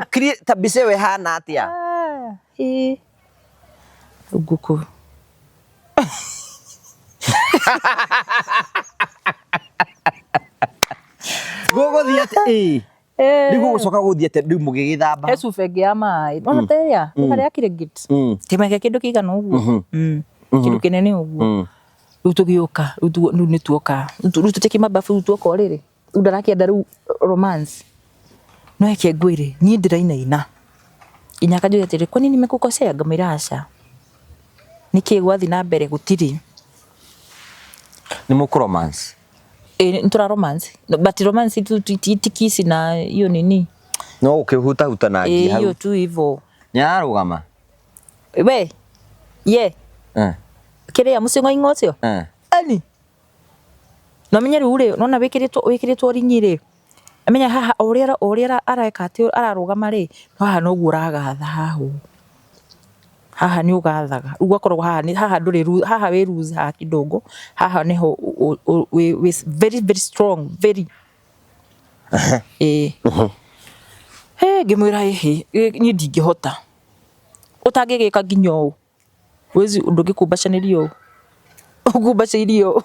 create bisewe hana atia Guku gogo thiate Digo gucoka guthiete ndiu mugigithamba Yesu fege ya mai ona teya kare akire git timeke kindu kigana uguo kindu kinene uguo rutugioka rutu ni tuoka rutu teki mabafu tuoka oriri udarakia daru romance no yake gwire ni ndiraina ina inyaka njuya tiri kwani nimekukosea ngamirasha niki gwathi na mbere gutiri ni muku romance ntura romance but romance tu tikisi na hiyo nini no ukihuta huta na ngi hau hiyo tu hivyo nyarugama we ye kire ya musingo ingocio ani no menyeru ure nona wikiritwo rinyire amenya haha orera areka ati ararugama ri haha no guragatha haha ni ugathaga ugakorwo haha nduri haha we lose ha kidogo haha niho we very very strong very ngimwira ni ndingihota utangigika nginyo wezi ndugikumbacanirio ugumbacanirio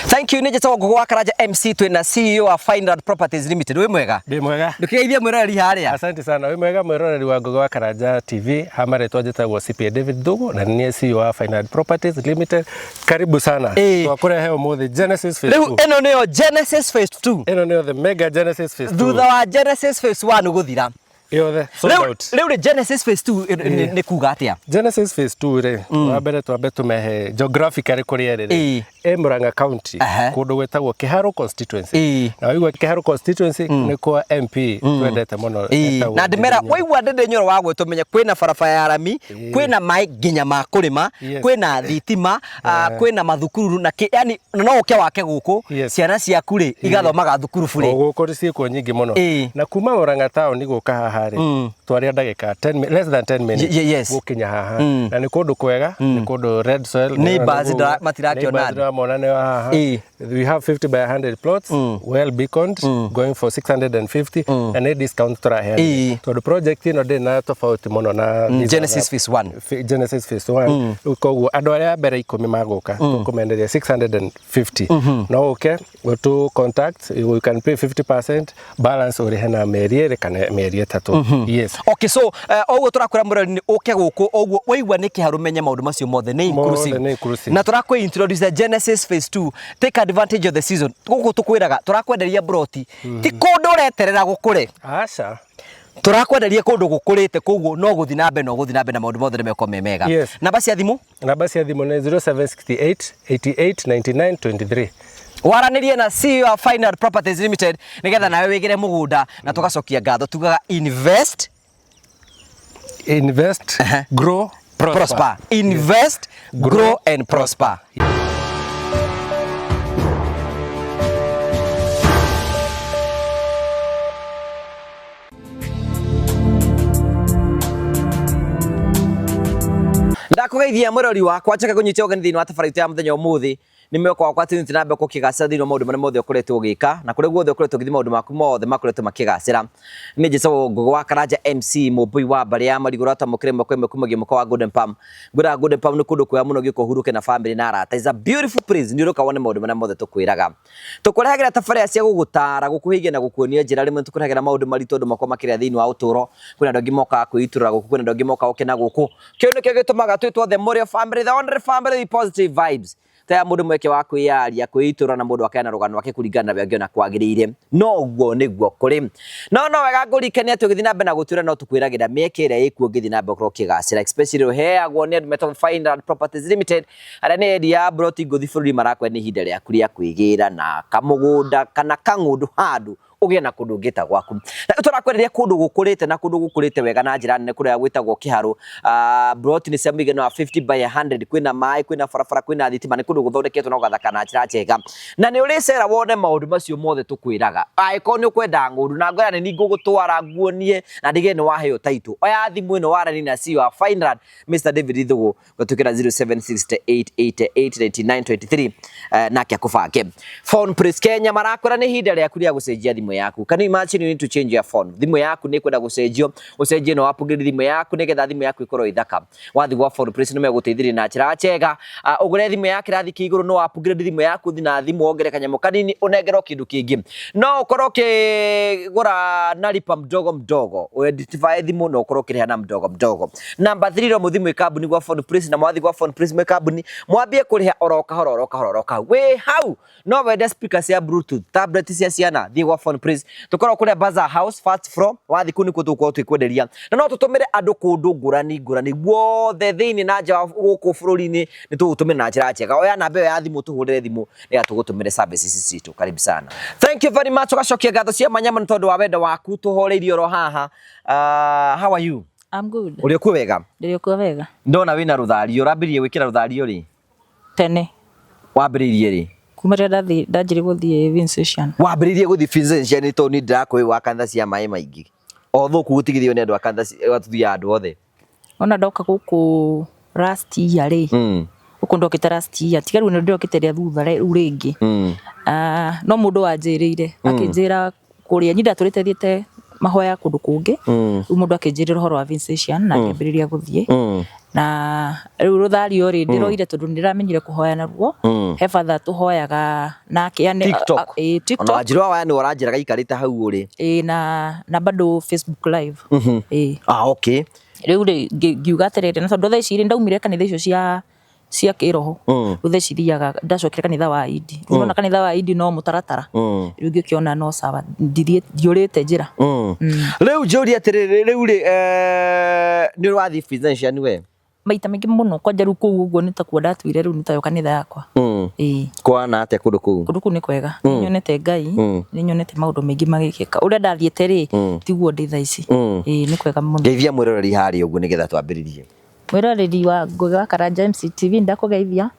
Thank you Nijeta Gogo wa Karaja MC twina CEO wa Fineland Properties Limited. We mwega? Ndi mwega. Ndukigeithia mwiroreri haria. Asante sana. We mwega mwiroreri wa Gogo wa Karaja TV. Hamare twajeta CPA David Dogo na ni CEO wa Fineland Properties Limited. Karibu sana. Twakure umuthi Genesis Phase 2. Eno niyo Genesis Phase 2. Eno niyo the mega Genesis Phase 2. Thutha wa Genesis Phase 1 guthira. Yothe sold out. Leo Genesis Phase 2 ni kuga atia? Genesis Phase 2 re wa mbere twambe tumehe geographically kuria riri Murang'a County kundu gwetagwo Kiharo constituency na wigwa Kiharo constituency ni kwa MP twendete muno na ndimera waigwa ndende nyoro wagwe tumenye kwina barabara ya rami kwina mai nginya ma kurima kwina thitima kwina mathukuru na yani no uke wake guku ciana ciaku ri igathomaga thukuru bure guku ri ciiko nyingi muno na kuma Murang'a town guka haha ri twaria ndagika 10 less than 10 minutes gukinya haha na ni kundu kwega ni kundu red soil neighbors matirakiona we have 50 by 100 plots well beaconed going for 650 and a discount turahe to the project ino de na tofauti muno na Genesis Phase 1 Genesis Phase 1 ukoguo andu aria mbere 10 magoka tukumenderia 650 no okay to contact you can pay 50% balance uri hena meri kana meri 3 yes okay so oguo turakwira murori ni uke guku oguo waigwa ni kiharu menye maundu macio mothe ni inclusive na turakwe introduce Genesis Phase 2 take advantage of the season guku tukwiraga turakwenderia broti ti kundu reterera gukure acha turakwenderia kundu gukurite koguo no guthi na mbe na maundu mothe meko memega namba cia thimu ni 0768 88 99 23 waranirie na CEO wa Fineland Properties Limited nigetha nawe wigire mugunda na tugacokia ngatho tugaga invest grow prosper invest grow and prosper ndakugeithia murori wakwa chaka kunyitia ogani thini wa tafariti ya muthenya umuthi nimeko wakwa tinti nambe kukigacira thini maundu mane mothe ukoretwo ugika na kuri guothe ukoretwo githi maundu maku mothe makoretwo makigacira ni Jesũ Gogo wa Karaja MC mubui wa bari ya marigura ta mukire mwe kumagie muko wa Golden Palm ni kundu kwa muno giko huruke na family na arata is a beautiful place ni uruka wone maundu mane mothe tukwiraga tukurehagira tafaria cia gugutara gukuhigia na gukuonia njira rimwe tukurehagira maundu maritu andu makwa makiria thini wa uturo kwina ndogi moka kuiturura guku kwina ndogi moka ukena guku kio nikio gitumaga twitwo the Morio family the only family positive vibes ta mundu mweke wa kwiyaria kwiitura na mundu akena rugano wake kuringana na byangiona kwagirire no guo niguo kuri no wega ngurikania tugithi na bena gutura no tukwiragira miekere ikuo ngithi na bekro kigacira especially heagwo ni Metal Fineland Properties Limited ara ni edia broti guthi bururi marakwe ni hinde ria kuria kwigira na kamugunda kana kangundu handu ugie na kundu ngita gwaku na turakwereria kundu gukurite na kundu gukurite wega na njira nene kuria gwitagwo Kiharu broti ni semige no 50 by 100 kwina mai kwina farafara kwina thitima ni kundu guthondeketwo na gathaka na njira njega na ni ulicera wone maundu macio mothe tukwiraga aiko ni ukwenda ngundu na ngoya ni ngugutwara nguonie na ndige ni waheo title oya thimu ino warani na CEO wa Fineland Mr David Dogo gutukira 0768889923 na kia kufake phone press Kenya marakwira ni hinde ria kuria gucenjia thimu thimu yaku. Can you imagine you need to change your phone? Thimu yaku ni kwenda gucenjio, ucenjie no upgrade thimu yaku nigetha thimu yaku ikorwo ithaka. Wathi gwa Phone Prince ni meguteithirie na njira njega. Ugure thimu yaku rathi kiiguru no upgrade thimu yaku thina thimu wongere kanyamo kanini unengerwo kindu kingi. No ukorwo kigura na lipa mdogo mdogo. Uidentify thimu no ukorwo kirihana mdogo mdogo. Number 3 ro muthimu ikambuni gwa Phone Prince na mwathi gwa Phone Prince ikambuni mwambie kuriha oroka horo. We how? No wende speakers ya Bluetooth, tablet cia ciana, thie gwa Phone Prince. Tukorwo kuria Bazaar House first floor, wathi kuni kutuko twikwenderia. Na no tutumire andu kundu ngurani guothe thiini na nja guku bururi-ini ni tugutumira na njira njega. Oya namba ya thimu tuhurire thimu ni tugutumire services citu. Karibu sana. Thank you very much. Ugacokia ngatho cia manyama tondu wa wendo waku tuhoreirio ro haha. How are you? I'm good. Uri ku wega? Ndio kwa wega. Ndona wina ruthario, urambirie gwikira ruthario ri? Tene. Wambiririe ri? Kuma rĩrĩa ndanjire gũthiĩ Vincentian. Wambiririe gũthiĩ Vincentian ni to ni ndakũĩ wa kanitha cia maĩ maingĩ. Othuku gutigithio ni andu a kanitha watuthiaga andu othe. Ona ndoka gũkũ last year ri. Gũkũ ndokĩte last year. Tiga rĩu ndokĩte rĩa thutha rĩu rĩngĩ. No mũndũ wanjĩrĩire akĩnjĩra kũrĩa nyinda tũrĩte thiĩte mahoya kũndũ kũngĩ. Rĩu mũndũ akĩnjĩrĩra ũhoro wa Vincentian na ngĩambĩrĩria gũthiĩ. Na rĩu rũthario rĩ ndĩroire tondũ nĩndĩramenyire kũhoya naruo. He father tũhoyaga nake yani TikTok. Ona njirwa wa ni ũranjĩraga ikarĩte hau ũrĩ. Na bado Facebook live. Okay. Rĩu rĩ ngiuga atĩrĩrĩ na tondũ thaa ici rĩ ndaumire kanitha icio cia kĩroho. Rĩu thaa ici thiaga ndacokire kanitha wa Idi. Rĩu na kanitha wa Idi no mũtaratara. Rĩu ngĩkĩona no sawa ndiũrĩte njĩra. Rĩu njũria atĩrĩrĩ rĩu rĩ nĩ wathi Vincentian we? Maita maingĩ mũno kwanja rĩu kũu ũguo nĩ ta kuo ndatuire rĩu nĩ tayo kanitha yakwa. Kwana atĩa kũndũ kũu? Kũndũ kũu nĩ kwega. Nĩnyonete Ngai, nĩnyonete maũndũ maingĩ magĩkĩka. Ũrĩa ndathiĩte rĩ tiguo ndĩ thaa ici. Nĩ kwega mũno. Ngeithia mwĩroreri harĩa ũguo nĩgetha twambĩrĩrie. Mwĩroreri wa Ngugi wa Karanja MCTV ndakũgeithia.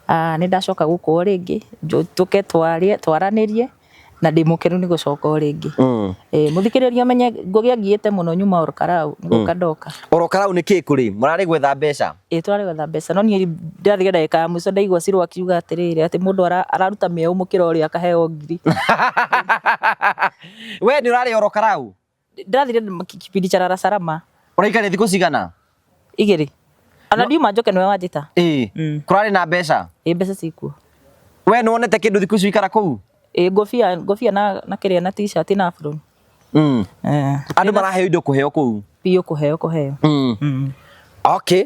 Nĩ ndacoka gũkũ rĩngĩ tũke twaranĩrie na ndĩmũkenu nĩ gũcoka rĩngĩ. Mũthikĩrĩria ũmenye Ngugi agiĩte mũno nyuma Orokarau nĩguo kandoka. Orokarau nĩ kĩ kũrĩ? Mũrarĩ gwetha mbeca? Twarĩ gwetha mbeca no niĩ ndathire ndagĩka ya mũico ndaigua Ciro akiuga atĩrĩrĩ atĩ mũndũ araruta mĩeũ mũkĩra ũrĩa akaheo ngiri. We nĩ ũrarĩ Orokarau? Ndathire kipindi cha Rara Salama. Ũraikare thikũ cigana? 2. Ana ndiuma njoke nĩwe wanjĩta. Kũrarĩ na mbeca? Mbeca cikuo. We nĩ wonete kĩndũ thikũ icio ikara kũu? Ngobia na kĩrĩa na t-shirt na apron. Andũ maraheo indo kũheo kũu? Biũ kũheo. Okay.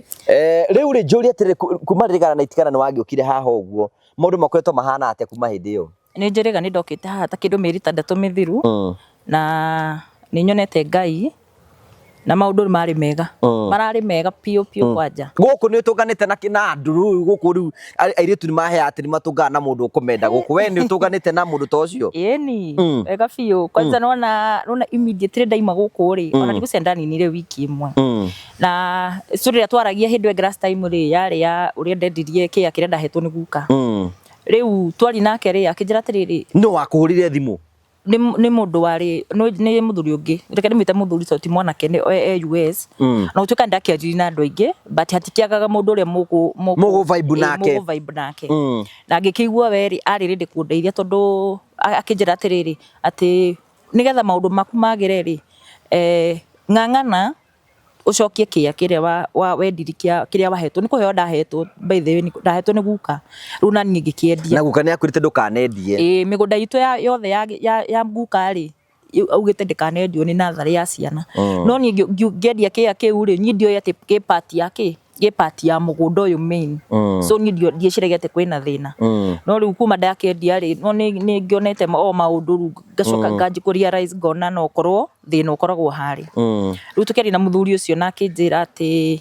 Rĩu rĩ njũria atĩrĩ kuma rĩrĩgana na itigana nĩ wangĩũkire haha ũguo. Maũndũ makoretwo mahana atĩa kuma hĩndĩ ĩyo? Nĩ njĩrĩga nĩ ndokĩte haha ta kĩndũ mĩeri 6 mĩthiru. Na nĩ nyonete Ngai na maũndũ marĩ mega. Mararĩ mega piũ kwanja. Gũkũ nĩ ũtũnganĩte na andũ rĩu gũkũ rĩu airĩtu nĩ mahea atĩ nĩ matũngana na mũndũ ũkũmenda gũkũ. We nĩ ũtũnganĩte na mũndũ ta ũcio? Ĩni wega biũ. Kwanza nona immediately ndaima gũkũ rĩ ona ndigũcia ndaninire wiki ĩmwe. Na rĩrĩa twaragia hĩndĩ ĩyo last time rĩ yarĩ ya ũrĩa ndendirie kĩrĩa ndahetwo nĩ guka. Rĩu twari nake rĩ akĩnjĩra atĩrĩrĩ. Nũ wakũhũrire thimũ? Nĩ mũndũ warĩ nĩ mũthuri ũngĩ reke ndĩmwĩte mũthuri to ti mwanake nĩ US na gũtuĩka ndakĩanjiri na andũ aingĩ but hatikĩagaga mũndũ ũrĩa mũgũ vibe nake na ngĩkĩigua we rĩ arĩ ready kũndeithia tondũ akĩnjĩra atĩrĩrĩ atĩ nĩgetha maũndũ maku magĩre rĩ ng'ang'ana ucokie kĩrĩa wendiri kĩrĩa wahetwo nĩ kũheo ndahetwo by the way ndahetwo nĩ guka rĩu na niĩ ngĩkĩendia na guka nĩ akwĩrĩte ndũkanendie mĩgũnda itũ yothe ya guka rĩ augĩte ndĩkanendio nĩ natharĩ ya ciana no niĩ ngĩendia kĩu rĩ niĩ ndioĩ atĩ gĩ part ya mũgũnda ũyũ main so niĩ ndieciragia atĩ kwĩna thĩna no rĩu kuma ndakĩendia rĩ no nĩ ngĩonete maũndũ rĩu ngacoka nganji kũ realize ngona no korwo thĩna ũkoragwo harĩ rĩu tũkĩaria na mũthuri ũcio na akĩnjĩra atĩ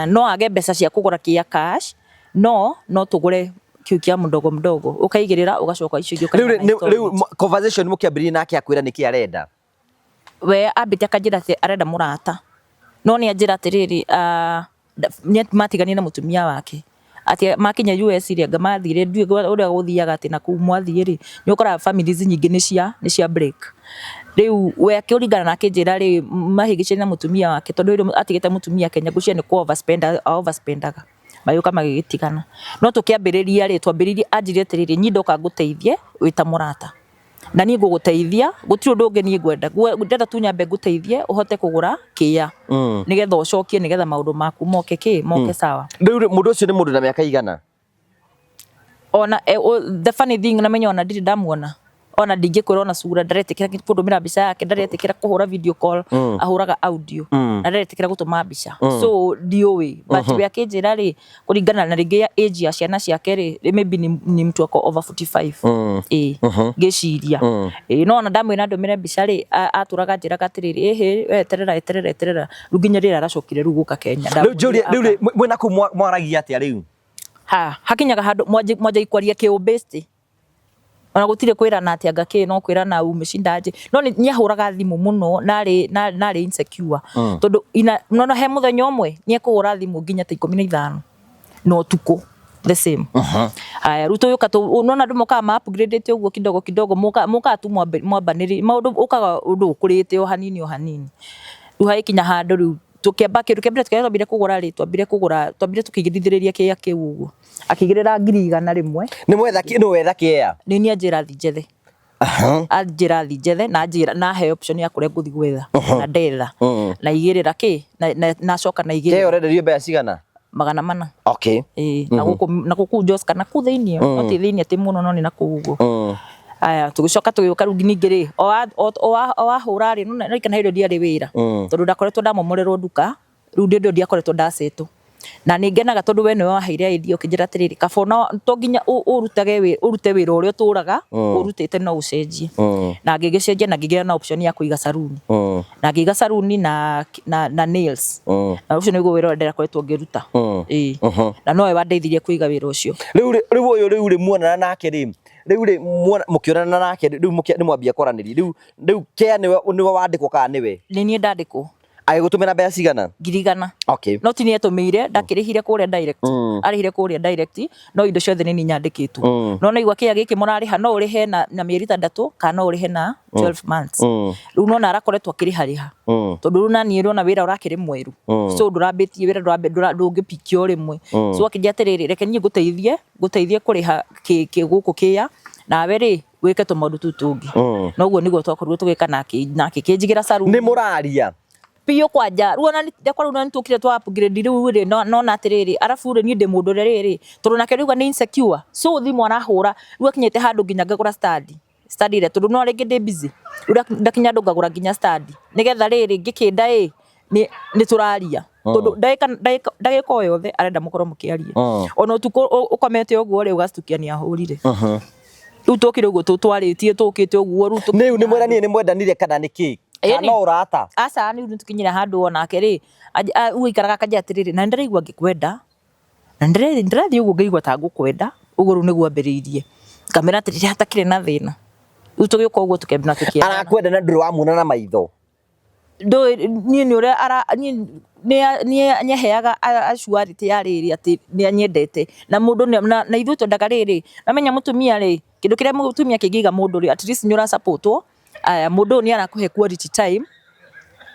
no age mbeca cia kũgũra kĩa cash no tũgũre kiu kia mdogo ukaigĩrĩra ugacoka icio ingĩ rĩu conversation mũkĩambĩrĩria nake akwĩra nĩkĩ arenda we ambĩte akanjĩra atĩ arenda mũrata no nĩ anjĩra atĩrĩrĩ matigania na mũtumia wake ati makinya US ria ngamathire ndui ũrĩa gũthiaga atĩ na kuu mwathiĩ rĩ nĩ ũkoraga families nyingĩ nĩ cia break rĩu we akĩũringana na akĩnjĩra rĩ mahĩgĩcĩre na mũtumia wake tondũ rĩu atigĩte mũtumia Kenya gucia nĩ overspendaga mayuka magĩtigana no tũkĩambĩrĩria rĩ twambĩrĩrie anjĩrĩe atĩrĩrĩ nyi ndoka ngũteithie wĩta mũrata na niĩ ngũgũteithia gũtirĩ ũndũ ũngĩ niĩ ngwenda tu nyambe ngũteithie ũhote kũgũra kĩya nĩgetha ũcokie nĩgetha maũndũ maku moke sawa. Rĩu mũndũ ũcio nĩ mũndũ na mĩaka igana? Ona the funny thing na menya ona ndirĩ ndamuona, ona ndingĩkwĩra ona sura, ndaretikira kũndũmĩra mbica yake, ndaretikira kũhũra video call, ahũraga audio na ndaretikira gũtũma mbica. So ndiũĩ, but we akĩnjĩra rĩ kũringana na rĩngĩ age ya ciana ciake rĩ maybe ni mtu ako over 45 ngĩciria no ona ndamwĩra ndũmĩre mbica rĩ atũraga njĩraga atĩrĩrĩ eterera rĩu nginya rĩrĩa aracokire rĩu gũka Kenya. Rĩu mwĩna kũu mwaragia atĩa rĩu? Hakinyaga handũ mwanjia ikwaria kĩũmbĩsti, ona gũtirĩ kwĩrana atĩ anga kĩ no kwĩrana umeshindaje, no nĩahũraga thimũ mũno narĩ insecure tondũ no he mũthenya ũmwe nĩekũhũra thimũ nginya ta 15 no tuko the same. Aya ruto yoka to unaona andũ mokaga ma upgrade ũguo kidogo moka tu mwambanĩri maũndũ ũkaga ũndũ ũkũrĩte o hanini rĩu haikinya handũ rĩu tukĩamba twambire kũgũra rĩ twambire tukĩigithĩrĩria kĩya kĩu ũguo akĩigĩrĩra 100 rĩmwe. Nĩ mwetha kĩya? Nĩ niĩ njĩrathi njethe. Njĩrathi njethe na he option ya kũrĩa ngũthi gwetha na ndetha na igĩrĩra kĩ na coka na igĩrĩra. Kĩya ũrenderio mbeca cigana? 400. Okay. Na gũkũ Jos kana kũ thĩinĩ no ti thĩinĩ atĩ mũno no nĩ na kũ ũguo. Aya tũgĩcoka tũgĩũka rĩu ningĩ rĩ o wahũra rĩ no ikana hĩndĩ ndiarĩ wĩra tondũ ndakoretwo ndamomorerwo nduka rĩu ndĩ ndiakoretwo ndasetwo na nĩngenaga tondũ we nĩwe waheire idea ũkĩnjĩra atĩrĩrĩ kabona to nginya ũrute wĩra ũrĩa ũtũraga ũrutĩte no ũcenjie na ngĩgĩcenjia na ngĩgĩa na option ya kũiga saruni na ngĩiga saruni na nails na ũcio nĩguo wĩra ũrĩa ndakoretwo ngĩruta na nowe wandeithirie kũiga wĩra ũcio. Rĩu ũyũ rĩ muonana nake rĩ mũkĩonana nake rĩu nĩ mwambia kwaranĩria rĩu kĩya nĩwe wandĩkwo kana nĩwe? Nĩ niĩ ndandĩkwo. Agĩgũtũmĩra mbeca cigana? 100. Okay. No ti niĩ tũmĩire ndakĩrĩhire kũrĩa direct arĩhire kũrĩa direct no indo ciothe nĩ niĩ nyandĩkĩtwo no naigua kĩya gĩkĩ mũrarĩha no ũrĩhe na mĩeri 3 kana no ũrĩhe na 12 months rĩu no arakoretwo akĩrĩha tondũ rĩu naniĩ rĩona wĩra ũrakĩrĩ mwerũ so ndũrambĩtie wĩra ndũngĩpikio rĩmwe so akĩnjia atĩrĩrĩ reke niĩ ngũteithie kũrĩha gũkũ kĩya nawe rĩ wĩke tũmaũndũ tũu tũngĩ na ũguo nĩguo twakorirwo tũgĩka nake kĩnjigĩra saruni. Nĩ mũraria piyo kwanja ruona ndakora runa ntukire twa upgrade riu ri no na atiriri arafu ri ni ndi mundu riri tondu nake riuga ni insecure so thimu arahura riu akinyete handu nginya ngagura study ire tondu no ringi ndi busy riu ndakinya ndu ngagura nginya study nigetha riri ngikinda ni turaria tondu ndagika o yothe arenda mukorwo mukiaria ona utuko ukomete uguo ri ugastukia ni ahurire riu tukire uguo tutwaritie tukite uguo riu ni mwerani ni mwendanire kana niki kana urata asa ni tukinyira handu onake ri uikaraga kaja atiriri na ndiraigua ngikwenda na ndirathi uguo ngĩigua ta ngũkwenda uguo riu nĩguo ambĩrĩirie kamera atiriri hatakire na thĩna riu tũgĩũka uguo tukĩambia tukia arakwenda na ndũrĩ wamuona na maitho niĩ nĩ ũrĩa niĩ nyeheaga acuarĩte ya rĩrĩ atĩ nĩ anyendete na mũndũ na ithuĩ twendaga rĩrĩ namenya mũtumia rĩ kĩndũ kĩrĩa mũtumia kĩngĩiga mũndũ rĩ at least nĩ ũrasupportwo mũndũ nĩ arakũhe quality time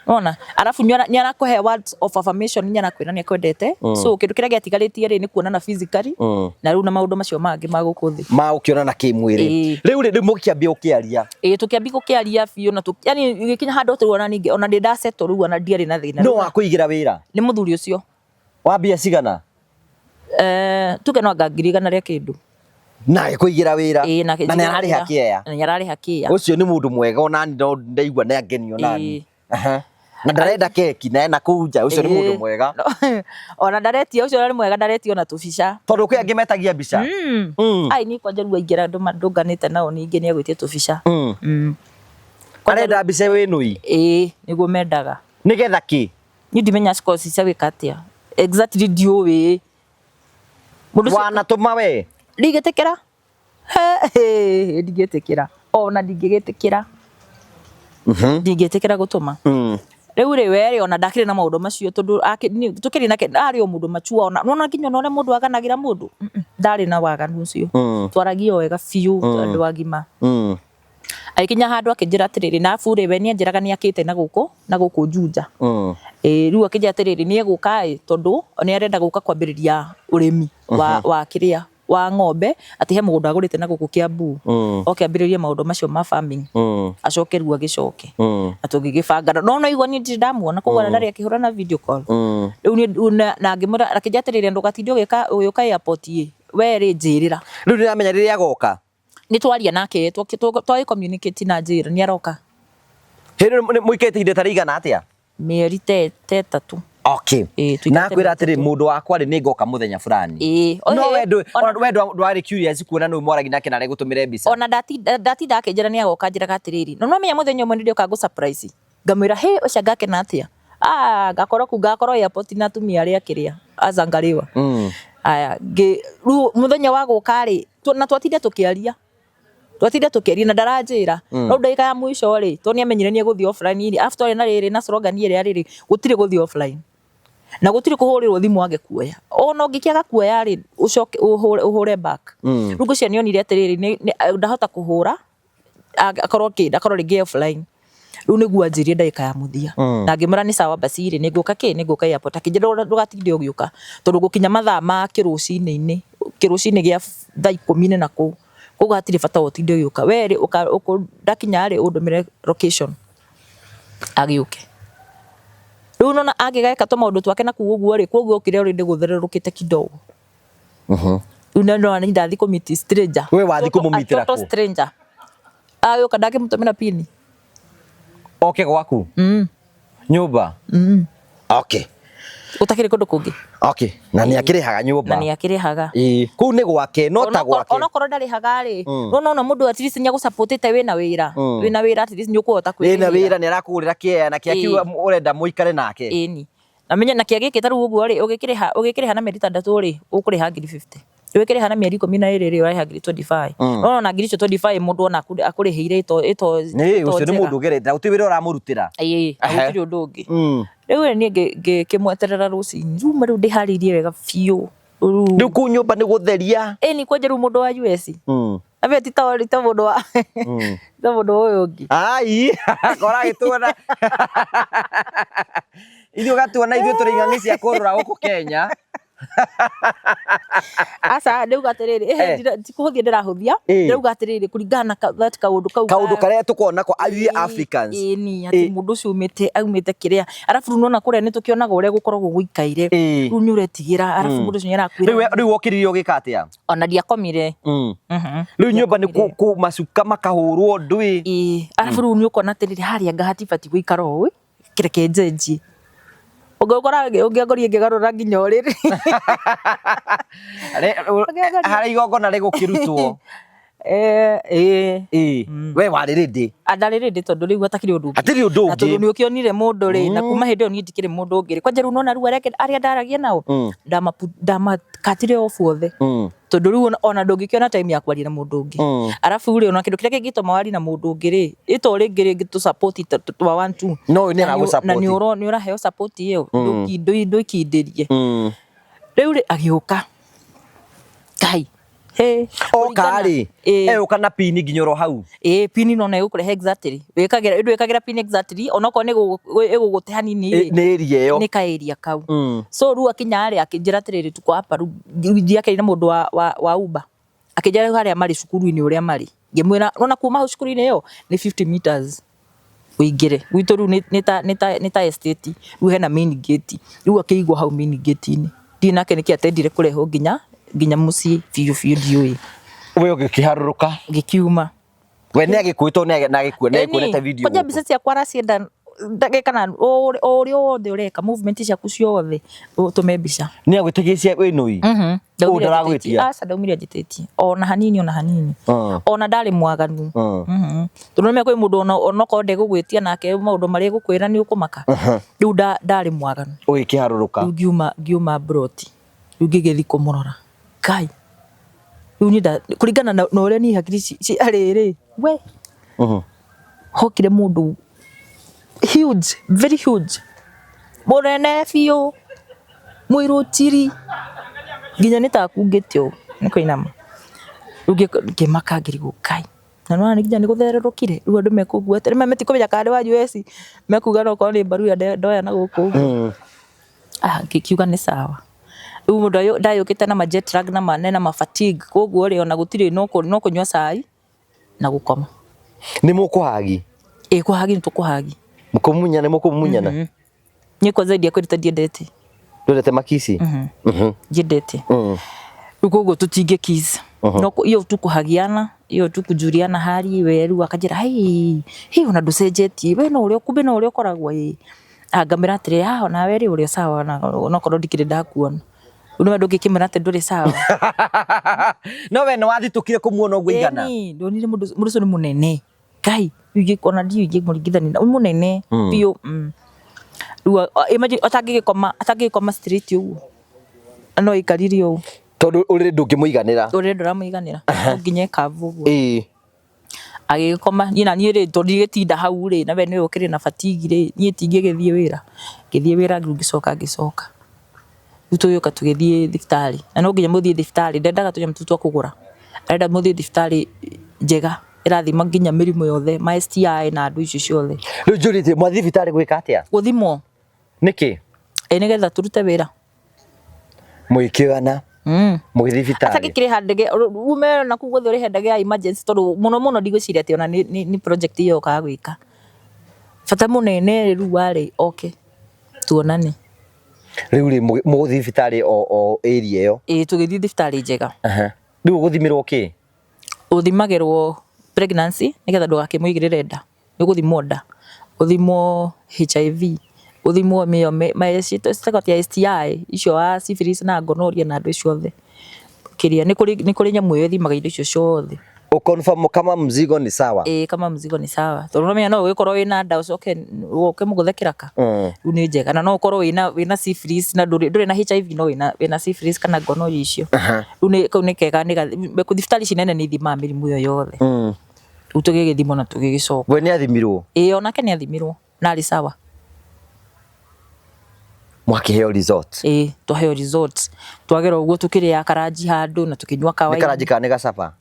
ona arafu nĩ arakũhe words of affirmation nĩ arakwĩra nĩ akwendete so kĩndũ kĩrĩa gĩatigarĩtie rĩ nĩ kuonana physically na rĩu na maũndũ macio mangĩ ma gũkũ thĩ ma ũkĩonana kĩmwĩrĩ rĩu mũkĩambia ũkĩaria tũkĩambia gũkĩaria biũ na yani gĩkinya handũ tũrũona ningĩ ona ndĩ ndasetwo rĩu ona ndiarĩ na thĩna no wakũigĩra wĩra nĩ mũthuri ũcio wa mbia cigana tuge no anga 100 rĩa kĩndũ na gĩkũigĩra wĩra na nĩ ararĩha kĩya na nĩ ararĩha kĩya ũcio nĩ mũndũ mwega ona no ndaigua nĩ agenio nani na ndarenda keki na kũnja ũcio nĩ mũndũ mwega ona ndaretia ũcio nĩ mwega ndaretio na tũbica tondũ kwĩ angĩ metagia mbica ai ni kwanja rua ingĩra ndũnganĩte nao ningĩ nĩ agwĩtie tũbica arenda mbica wĩnũi nĩguo mendaga nĩgetha kĩ niĩ ndimenya course cia gwĩka atĩa exactly ndiũĩ wanatũma we ndigĩtĩkĩra ndigĩtĩkĩra ona ndingĩgĩtĩkĩra ndingĩtĩkĩra gũtũma rĩu rĩ we ona ndakĩrĩ na maũndũ macio tondũ tũkĩrĩ nake arĩ o mũndũ machua ona nginya ona mũndũ aganagĩra mũndũ ndarĩ na waganu ũcio twaragia wega biũ andũ agima aikinya handũ akĩnjĩra atĩrĩrĩ na bure we nĩ anjĩraga nĩ akĩte na gũkũ Juja rĩu akĩnjĩra atĩrĩrĩ nĩ egũka tondũ nĩ arenda gũka kwambĩrĩria ũrĩmi wa kĩrĩa wa ng'ombe ati he mũgũnda agũrĩte na gũkũ Kiambu oke ambĩrĩrie maũndũ macio ma farming acoke rĩu agĩcoke na tũgĩgĩbanga no igua niĩ ndirĩ ndamuona koguo ndarĩ akĩhũra na video call rĩu na ngĩmũra akĩnjĩra atĩrĩrĩ ndũgatinde ũgĩũka airport we rĩ njĩrĩra rĩu nĩramenya rĩrĩa agoka nĩ twaria nake twagĩ communicate na njĩra nĩ aroka hĩndĩ mũikĩte ihinda ta rĩigana atĩa mĩeri ta 3 okay na kwĩra atĩrĩ mũndũ wakwa rĩ nĩ ngoka mũthenya fulani no we ndwarĩ curious kuona nũ mwaragi nake na gũtũmĩre mbica ona ndatinda akĩnjĩra nĩ agoka njĩraga atĩrĩrĩ no menya mũthenya ũmwe nĩ ndĩoka ngũ surprise ngamwĩra he ũcio ngakena atĩa ngakorwo airport na atumia arĩa akĩrĩa azangaliwa aya rĩu mũthenya wa gũka rĩ na twatinde tũkĩaria na ndaranjĩra no ndagĩka ya mũico rĩ to nĩ amenyire nĩ egũthiĩ offline after na rĩrĩ na slogan ĩrĩa rĩrĩ gũtirĩ gũthiĩ offline na gũtirĩ kũhũrĩrwo thimũ angĩkuoya ona ũngĩkĩaga kuoya rĩ ũcoke ũhũre back rĩu ngũcio nĩonire atĩrĩrĩ ndahota kũhũra akorwo rĩngĩ offline rĩu nĩguo anjĩrie ndagĩka ya mũthia na ngĩmũra nĩ sawa basi rĩ nĩngũka airport akĩnjĩra ndũgatinde ũgĩũka tondũ gũkinya mathaa ma kĩrũcinĩ gĩa thaa 10 na kũu koguo hatirĩ bata ũtinde ũgĩũka we rĩ ndakinya rĩ ũndũmĩre location agĩũke rĩu nona agĩgeka tũmaũndũ twake na kũu ũguo rĩ koguo okire already gũthererũkĩte kidogo rĩu no nĩ ndathi kũmiti stranger we wathi kũmũmitĩra kũ stranger agĩũka ndakĩmũtũmĩra pini oke gwaku nyũmba okay utakĩrĩ kũndũ kũngĩ okay na nĩ akĩrĩhaga nyũmba na nĩ akĩrĩhaga kũu nĩ gwake no ta gwake ona korwo ndarĩhaga rĩ no mũndũ at least nĩ agũsupportĩte wĩna wĩra at least nĩ ũkũhota kwĩrĩhĩra wĩna wĩra nĩ arakũgũrĩra kĩea na kĩakiuga ũrenda mũikare nake ĩni na menya na kĩagĩkĩ ta rĩu ũguo rĩ ũgĩkĩrĩha na mĩeri 3 rĩ ũkũrĩha 50 ũgĩkĩrĩha na mĩeri 12 rĩ ũrĩha 25 no na 25 mũndũ ona akũrĩhĩire ito ũcio nĩ mũndũ ũgerete gũtirĩ wĩra ũramũrutĩra gũtirĩ ũndũ ũngĩ rĩu niĩ ngĩmweterera rũcinĩ rĩu ndĩharĩirie wega biũ rĩu kũu nyũmba nĩ gũtheria nĩ kwanja rĩu mũndũ wa US abe ti mũndũ wa mũndũ ũyũ ũngĩ ai kora gĩtuona ithuĩ ũgatuona ithuĩ tũrĩ ing'ang'i cia kũrũra gũkũ Kenya asa ndauga atĩrĩrĩ tikũhũthia ndĩrahũthia ndauga atĩrĩrĩ kũringana na kaũndũ karĩa tũkona kwa athie Africans ni ati mũndũ ũcio aumĩte kĩrĩa arabu rĩu nona kũrĩa nĩ tũkĩonaga ũrĩa gũkoragwo gũikaire rĩu nĩ ũretigĩra arabu mũndũ ũcio nĩ arakwĩra rĩu wokĩrire ũgĩka atĩa ona ndiakomire rĩu nyũmba nĩ macuka makahũrwo ndũĩ arabu rĩu nĩ ũkona atĩrĩrĩ harĩa ngahatibati gũikara ũĩ kĩreke njenjie ũngĩagoria ngĩgarũra nginya ũrĩrĩ harĩ igongona rĩgũkĩrutwo we warĩ rĩndĩ ndarĩ rĩndĩ tondũ rĩu hatakĩrĩ ũndũ ũngĩ na tondũ nĩ ũkĩonire mũndũ rĩ na kuma hĩndĩ ĩyo niĩ ndikĩrĩ mũndũ ũngĩ kwanja rĩu nona rĩu arĩa ndaragia nao ndamakatire off othe tondũ rĩu ona ndũngĩkĩona time ya kwaria na mũndũ ũngĩ arabu rĩ ona kĩndũ kĩrĩa kĩngĩtũma warie na mũndũ ũngĩ rĩ ĩto rĩngĩ tũ support twa one two no nĩ aragũ-support na nĩ ũraheo support ĩyo ndũikindĩrie rĩu rĩ agĩũka kai okarĩ eũka na pini nginya oro hau pini nona ĩgũkũrehe exactly wĩkagĩra pini exactly onokorwo nĩ ĩgũgũte hanini nĩ area ĩyo nĩ kaĩria kau so rĩu akinya rĩ akĩnjĩra atĩrĩrĩ tuko hapa rĩu ndiakĩrĩ na mũndũ wa Uber akĩnjĩra harĩa marĩ cukuru-inĩ ũrĩa marĩ ngĩmwĩra nona kuma hau cukuru-inĩ ĩyo nĩ 50 meters ũingĩre gwitũ rĩu nĩ ta estate rĩu hena main gate rĩu akĩigwo hau main gate-inĩ ndiĩ nake nĩkĩ atendire kũrehwo nginya mũciĩ biũ ndiũĩ we ũgĩkĩharũrũka ngĩkiuma we nĩ agĩkwĩtwo na agĩkuonete video kwanja mbica ciakwa aracienda kana ũrĩa wothe ũreka movement ciaku ciothe ũtũme mbica nĩ agwĩtĩkĩtie wĩ nũi ndaugire ndaumire njĩtĩtie ona hanini ona ndarĩ mwaganu tondũ nĩmenya kwĩ mũndũ onokorwo ndegũgwĩtia nake maũndũ marĩa egũkwĩra nĩ ũkũmaka rĩu ndarĩ mwaganu ũgĩkĩharũrũka rĩu ngiuma broti rĩu ngĩgĩthi kũmũrora kai rĩu niĩ kũringana na ũrĩa niĩ hakiri ciarĩ we hokire mũndũ huge very huge mũnene biũ mũirũ tiri nginya nĩ takungĩte ũũ nĩ kũinama rĩu ngĩmaka ngĩrigwo kai na nĩ nginya nĩ gũthererũkire rĩu andũ mekũgua atĩ metikũmenya kana nĩ wa US mekuga no korwo nĩ mbaru ya ndoya na gũkũ ngĩkiuga nĩ sawa Riu mundu ndayukite na jet lag na manena ma fatigue koguo ri ona gutire no kunywa cai na gukoma. Ni mukuhagi? Kuhagi nitukuhagi. Mukumunyana mukumunyana? Ni kwa zaidi ya kwirita ndiendete. Ndurete makisi? Ndiendete. Riu koguo tutinge kiss. No iyo tukuhagiana, iyo tukujuriana hali weru akajira hei ona nducenjetie we no urio kumbe no urio koragwo ngamira atiri ona weri urio sawa no korwo ndikire ndakuona uno ndungikimera ati nduri sawa. No we no wathitukire kumuona uguo igana? Ndonire mundu ucio ni munene Ngai ona ndiyo ingimurigithania na munene biu. Riu imagine atangikoma street uguo no ikariri uguo tondu uri ndungimuiganira nduramuiganira nginya kavu uguo agikoma nyina ni ri tondu gitinda hau ri na we ni ukire na fatigue ri ni tingigithie wira ngicoka riu tuyuka tugithie thibitari na no nginya muthie thibitari ndendaga tunya mtutu kugura arenda muthie thibitari njega irathima nginya mirimu yothe ma STI na andu icio ciothe. Riu njurite mwathie thibitari gwika atia? Guthimwo. Niki? Nigetha turute wira muikigana mugithie thibitari atakikire ndege ume na kuguthe uri ndege ya emergency tondu muno ndigwiciria ati ona ni project iyo ka gwika fata munene riu wari okay tuonane. Riu ri muguthie thibitari o area iyo? Tugithie thibitari njega. Riu guthimirwo ki? Uthimagirwo pregnancy nigetha ndugakimwigirire nda, uguthimwo nda, uthimwo HIV, uthimwo mio maecito ya STI icio wa syphilis na gonorrhea na andu icio othe kiria ni kuri nyamu iyo thimaga indo icio ciothe confirm kama mzigo ni sawa. Kama mzigo ni sawa tondu no menya no ugikorwo wina nda ucoke muguthe kiraka riu ni njega na no ukorwo wina syphilis na nduri na HIV no wina syphilis kana gonorrhea icio riu ni kega ni thibitari cinene ni thima mirimu iyo yothe riu tugigithimo na tugigicoka. We ni athimirwo? Onake ni athimirwo na ari sawa. Mwakiheo resort? Twaheo resort twagera uguo tukiria karaji handu na tukinywa kawaida. Ni karaji kana gacapa?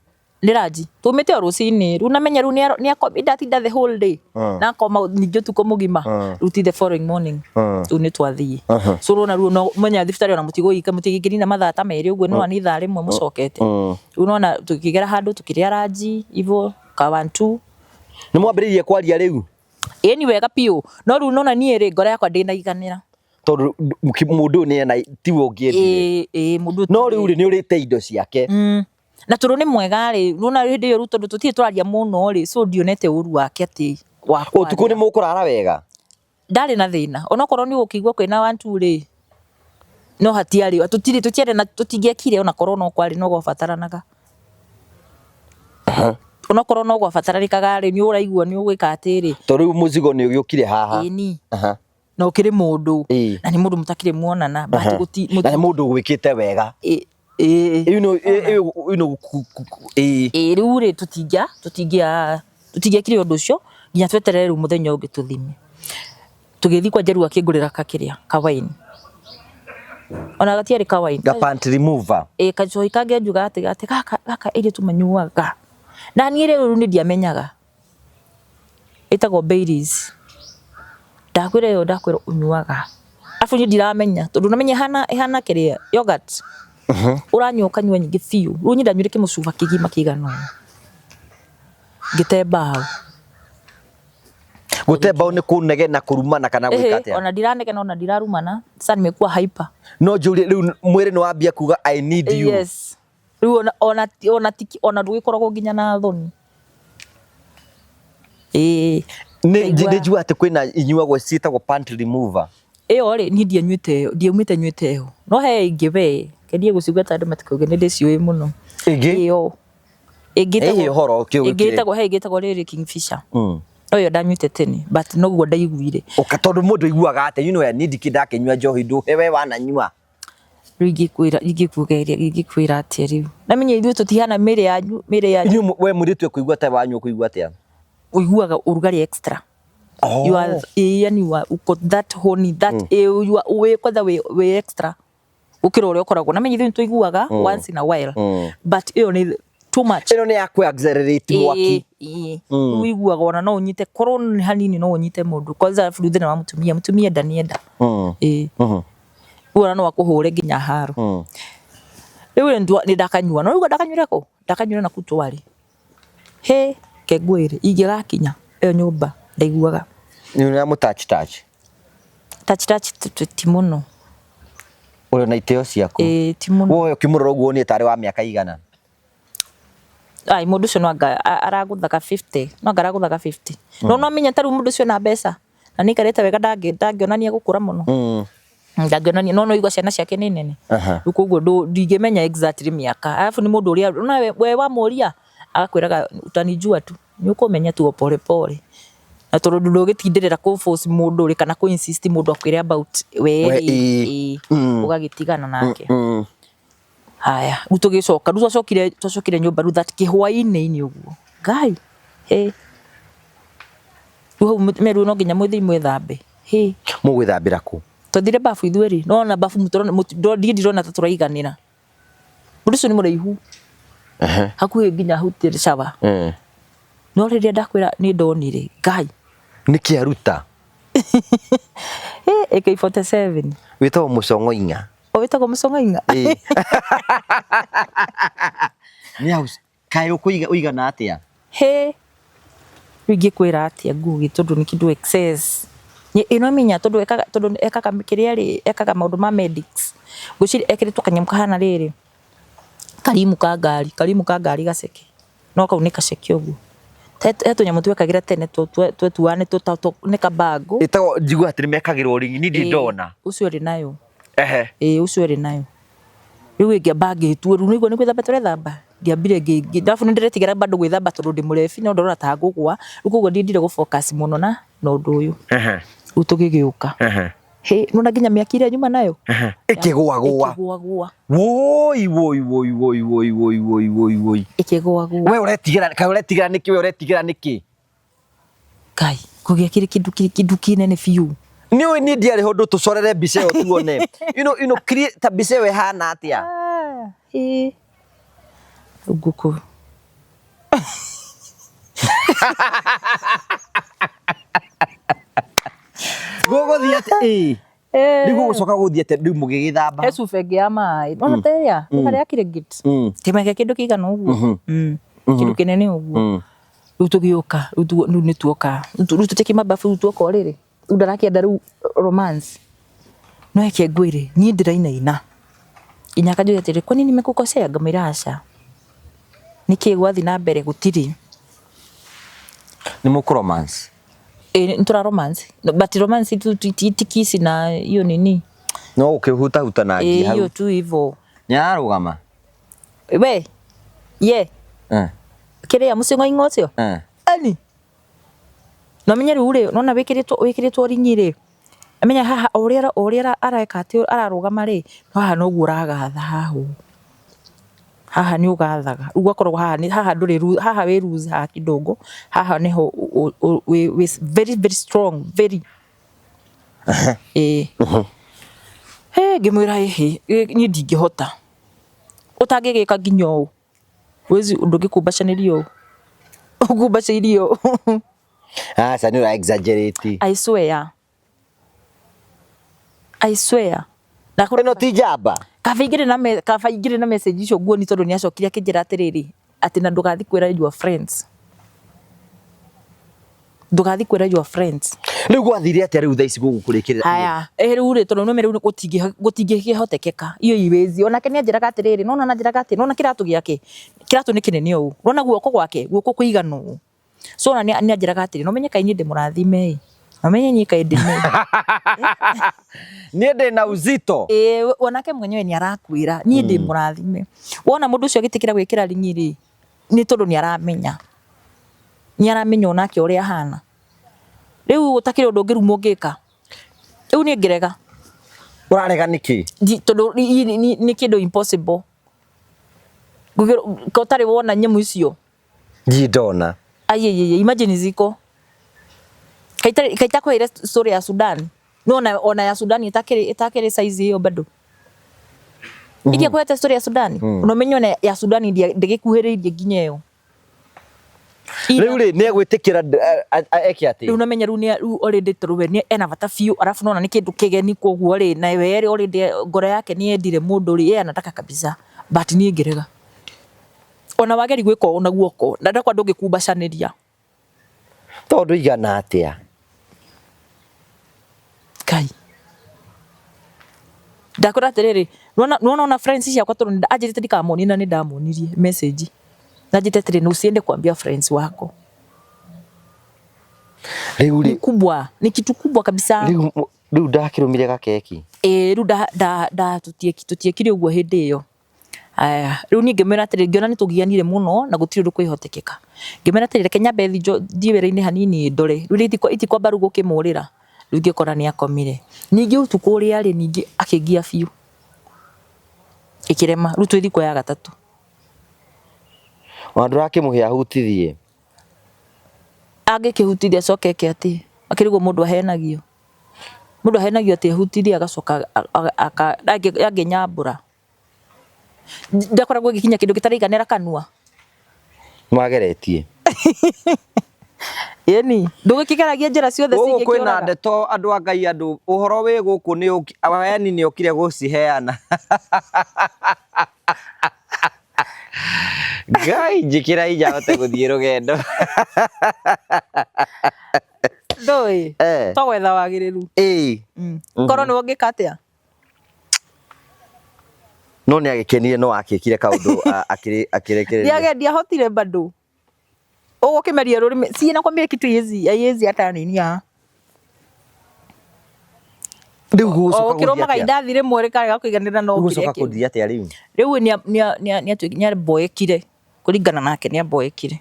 Ni raji tumite rucini riu namenya riu ni akomida tinda the whole day na koma ningio tuko mugima riu the following morning riu ni twathie so rona riu no menya thibitari ona mutigo ika mutigikiri na mathaa ta meri uguo no ni thaa rimwe mucokete riu nona tukigera handu tukiria raji ivo ka 1-2 ni mwambiririe kwaria riu? Ni wega piu no riu nona nie ri ngora yakwa ndinaiganira tondu mundu ni na tiwe ungiendire mundu no riu ri ni urite indo ciake na turu ni mwega ri nona hindi yo ruto tutie turaria muno ri so ndionete uru wake ati wakwa utuku ni mukurara wega ndari na thina ona korwo ni ukigwa kwina 1-2 ri no hatiari tutiere na tutingiekire ona korwo no kwari no gwabataranaga ona korwo no gwabataranaga ri ni uraigua ni ugwika atiri tondu muzigo ni ugiukire haha no kire mundu na ni mundu mutakire muonana but guti na mundu gwikite wega riu ri tutingiekire undu ucio nginya tweterere riu muthenya ungi tuthime tugithi kwa Njeru akingurira kakiria kawaini ona gatiari kawaini ga pant remover kajoi kage njuga ati gaka ile tumanyuaga na ni riu ni ndiamenyaga itagwo Baileys ndakwire unyuaga afu ni ndiramenya tondu namenya hana kiria yogurt uranywa ukanywa nyingi fiu riu nyinda nywire kimucuba kigima kigano gitemba gutemba ni kunege na kurumana kana gwika atia ona ndiranege na ona ndirarumana sasa nimekuwa hyper no njuri riu mwiri ni wambia kuga I need you. Yes riu ona ndugikoragwo nginya na thoni ni njua ati kwina inyuagwo ciitagwo pant remover ri ni ndiumite nywite yo no he ingive kendie gucigwa ta andu matikuge ni ndiciui muno igitagwo riri Kingfisher oyo ndanywite tene but no guo ndaiguire tondu mundu iguaga ate I need kidakenywa njohi ndu hewe wananyua rigikwira atia riu namenya ithuĩ tutihana mĩrĩ yanyu we mũirĩtu kuigua ta wanyu kuigua atia uiguaga urugari extra you are yani you got that honey that you are kwanza we extra ukira uri ukoragwo namenya ithuĩ tuiguaga once in a while but iyo ni too much ino ni yakwe accelerate mwaki uiguaga ona no unyite korwo hanini no unyite mundu kwanza thina wa mutumia ndanienda Ura no akuhure nginya haro. Riu ni ndakanyua no riu ndakanyuire ko ndakanyuire na kutwari he kegwire ingigakinya iyo nyumba ndaiguaga ni na mutach touch ti muno uri na iteo ciaku ti muno woyo kimuroro uguo ni tari wa miaka igana ai mundu cio no araguthaga 50 no araguthaga 50 no menya taru mundu cio na mbeca na nikarete wega ndangionania gukura muno ndangionania no igwa ciana ciake ni nene ukuguo ndingimenya exactly miaka alafu ni mundu uria na we wa moria agakwiraga utanijua tu ni ukumenya tu pole pole na tondu ndugitindirira ku force mundu uri kana ku insist mundu akwire about we ugagitigana nake haya utugicoka twacokire nyumba ru that kihwaini uguo ngai meru no nginya muthi mwithambe mugwithambira ku tuthire bafu ithueri no na bafu ndirona ta turaiganira mundu cio ni muraihu hakuhi nginya hutir shava no riria ndakwira ni ndonire ngai niki aruta AK47 witwa Musongoinga witagwo Musongoinga ni house kai uigana atia wingikwira atia ngugi tondu ni kindu excess ino minya tondu ekaga kiria ri ekaga maundu ma medics guciri ekiritwo kanyamu kahana riri karimu ka ngari gaceke no kau ni gaceke uguo tetu nyamu twekagira tene twetuane ni kabango itago njigua ati mekagirwo ringi ni ndona ucio ri nayo ucio ri nayo riu ingia bagi tu riu niguo ni gwithamba turethamba ndiambire ngi ndafu ndiretigera bado gwithamba tondu ndi murefi no ndorora ta ngugwa ukuguo ndindire gu focus muno na undu uyu utugigiuka nona nginya miaki iria nyuma nayo ikigwagwa woi ikigwagwa we uretigira niki kai kugia kiri kindu kinene fiu ni ndiari hondu tucorere mbica yo tuone ino create mbica we hana atia uguko gogo thiate ndigo gucoka guthiete ndi mugigithamba Yesu fege ya mai ona teria kare akire git timeke kindu kigana uguo kindu kinene uguo riu tugiuka riu ni tuoka riu tuteke mabafu riu tuoka riri ndarakienda riu romance no eke ngwire ni ndiraina inyaka njuge atiri kwa nini nimekukosea ngamwira aca niki gwathi na mbere gutiri ni muku romance ntura romance but romance ti kisi na hiyo nini no ukihuta na ngi hiyo tu hivyo nyarugama we kire ya musingo ingocio ani no menya rure no na wikiritwo ringire amenya haha oria areka ati ararugama ri haha no guragatha haha ni ugathaga ugakorwo haha nduri haha we lose haha kidogo haha neho we very very strong very ngimwira ni ndingihota utangigika nginyo wezi ndugikumbacanirio ukumbacanirio sasa ni exaggerate I swear no tijaba kafaigire na message icio guo ni tondu ni acokire akinjira atiriri ati na ndugathi kwira your friends riu gwathire atia riu thaici gugukurikirira aya riu ri tondu no meru gutingihotekeka iyo iwezi ona kenia njiraga atiriri nona na njiraga ati nona kiratu giake kiratu ni kinene u nona guoko gwake guoko kuiganu so na ni njiraga atiri no menye kainyi ndi murathime no menye nyika ndime ni ndi na uzito onake mwenyewe ni arakwira ni ndi murathime wona mundu ucio agitikira gwikira ringiri ni tondu ni aramenya onake uria hana riu utakire undu ngirumo ngika riu ni ngirega urarega niki tondu ni kindu impossible ko tari wona nyamu icio ndona imagine ziko kaita kwa ile story ya Sudan no ona ya Sudan itakire size hiyo bado ikia kwa story ya Sudan no menyo ya Sudan ndigikuhiririe nginyeyo Riu ri ni egwitikira eke ati riu namenya riu ni already turuwe ni ena bata fiu arafu nona ni kindu kigeni koguo ri na we ri already ngoro yake ni endire mundu ri anataka kabisa but ni ngirega ona wageri gwika ona guoko na ndakwa ndungikumbacaniria tondu igana atia kai ndakora atiriri nona friends ciakwa tondu anjirite ndikamoni na ni ndamonirie message najite atiri no usiende kuambia friends wako riu ri kubwa ni kitu kubwa kabisa riu ndakirumire gakeki riu tutiekire uguo hindi iyo aya riu ni ngemera atiri ngiona ni tugianire muno na gutiri undu kwihotekeka ngemera atiri reke nyambe thii wira-ini hanini ndore riu itiko mbaru gukimurira riu ngikora ni akomire ningi utuku uria ari ningi akingia fiu ikirema riu twithi kwa ya gatatu wandu rakimuhia hutithie agikihutithia cokeke ati akirigwo mundu ahenagio ati hutithia agacoka aginyambura ndakoragwo gikinya kindu gitariganira kanua mwageretie yeni ndugikigeragia njira ciothe cingi kwina ndeto andu a Ngai andu uhoro wi guku ni yani ni okire guciheana Ngai njikira ijahote guthie rugendo ndoi togwetha wagiriru ngoro ni wongika atia no ni agikenire no akikire kaundu akirekereria ndiahotire bado ugukimeria rurimi ciina kwambia kitu yezi hata nini ya riu gucoka kiromaga indathire mwere kare gakuiganira no gucoka kuthia atia riu ni boekire kuringana nake ni boekire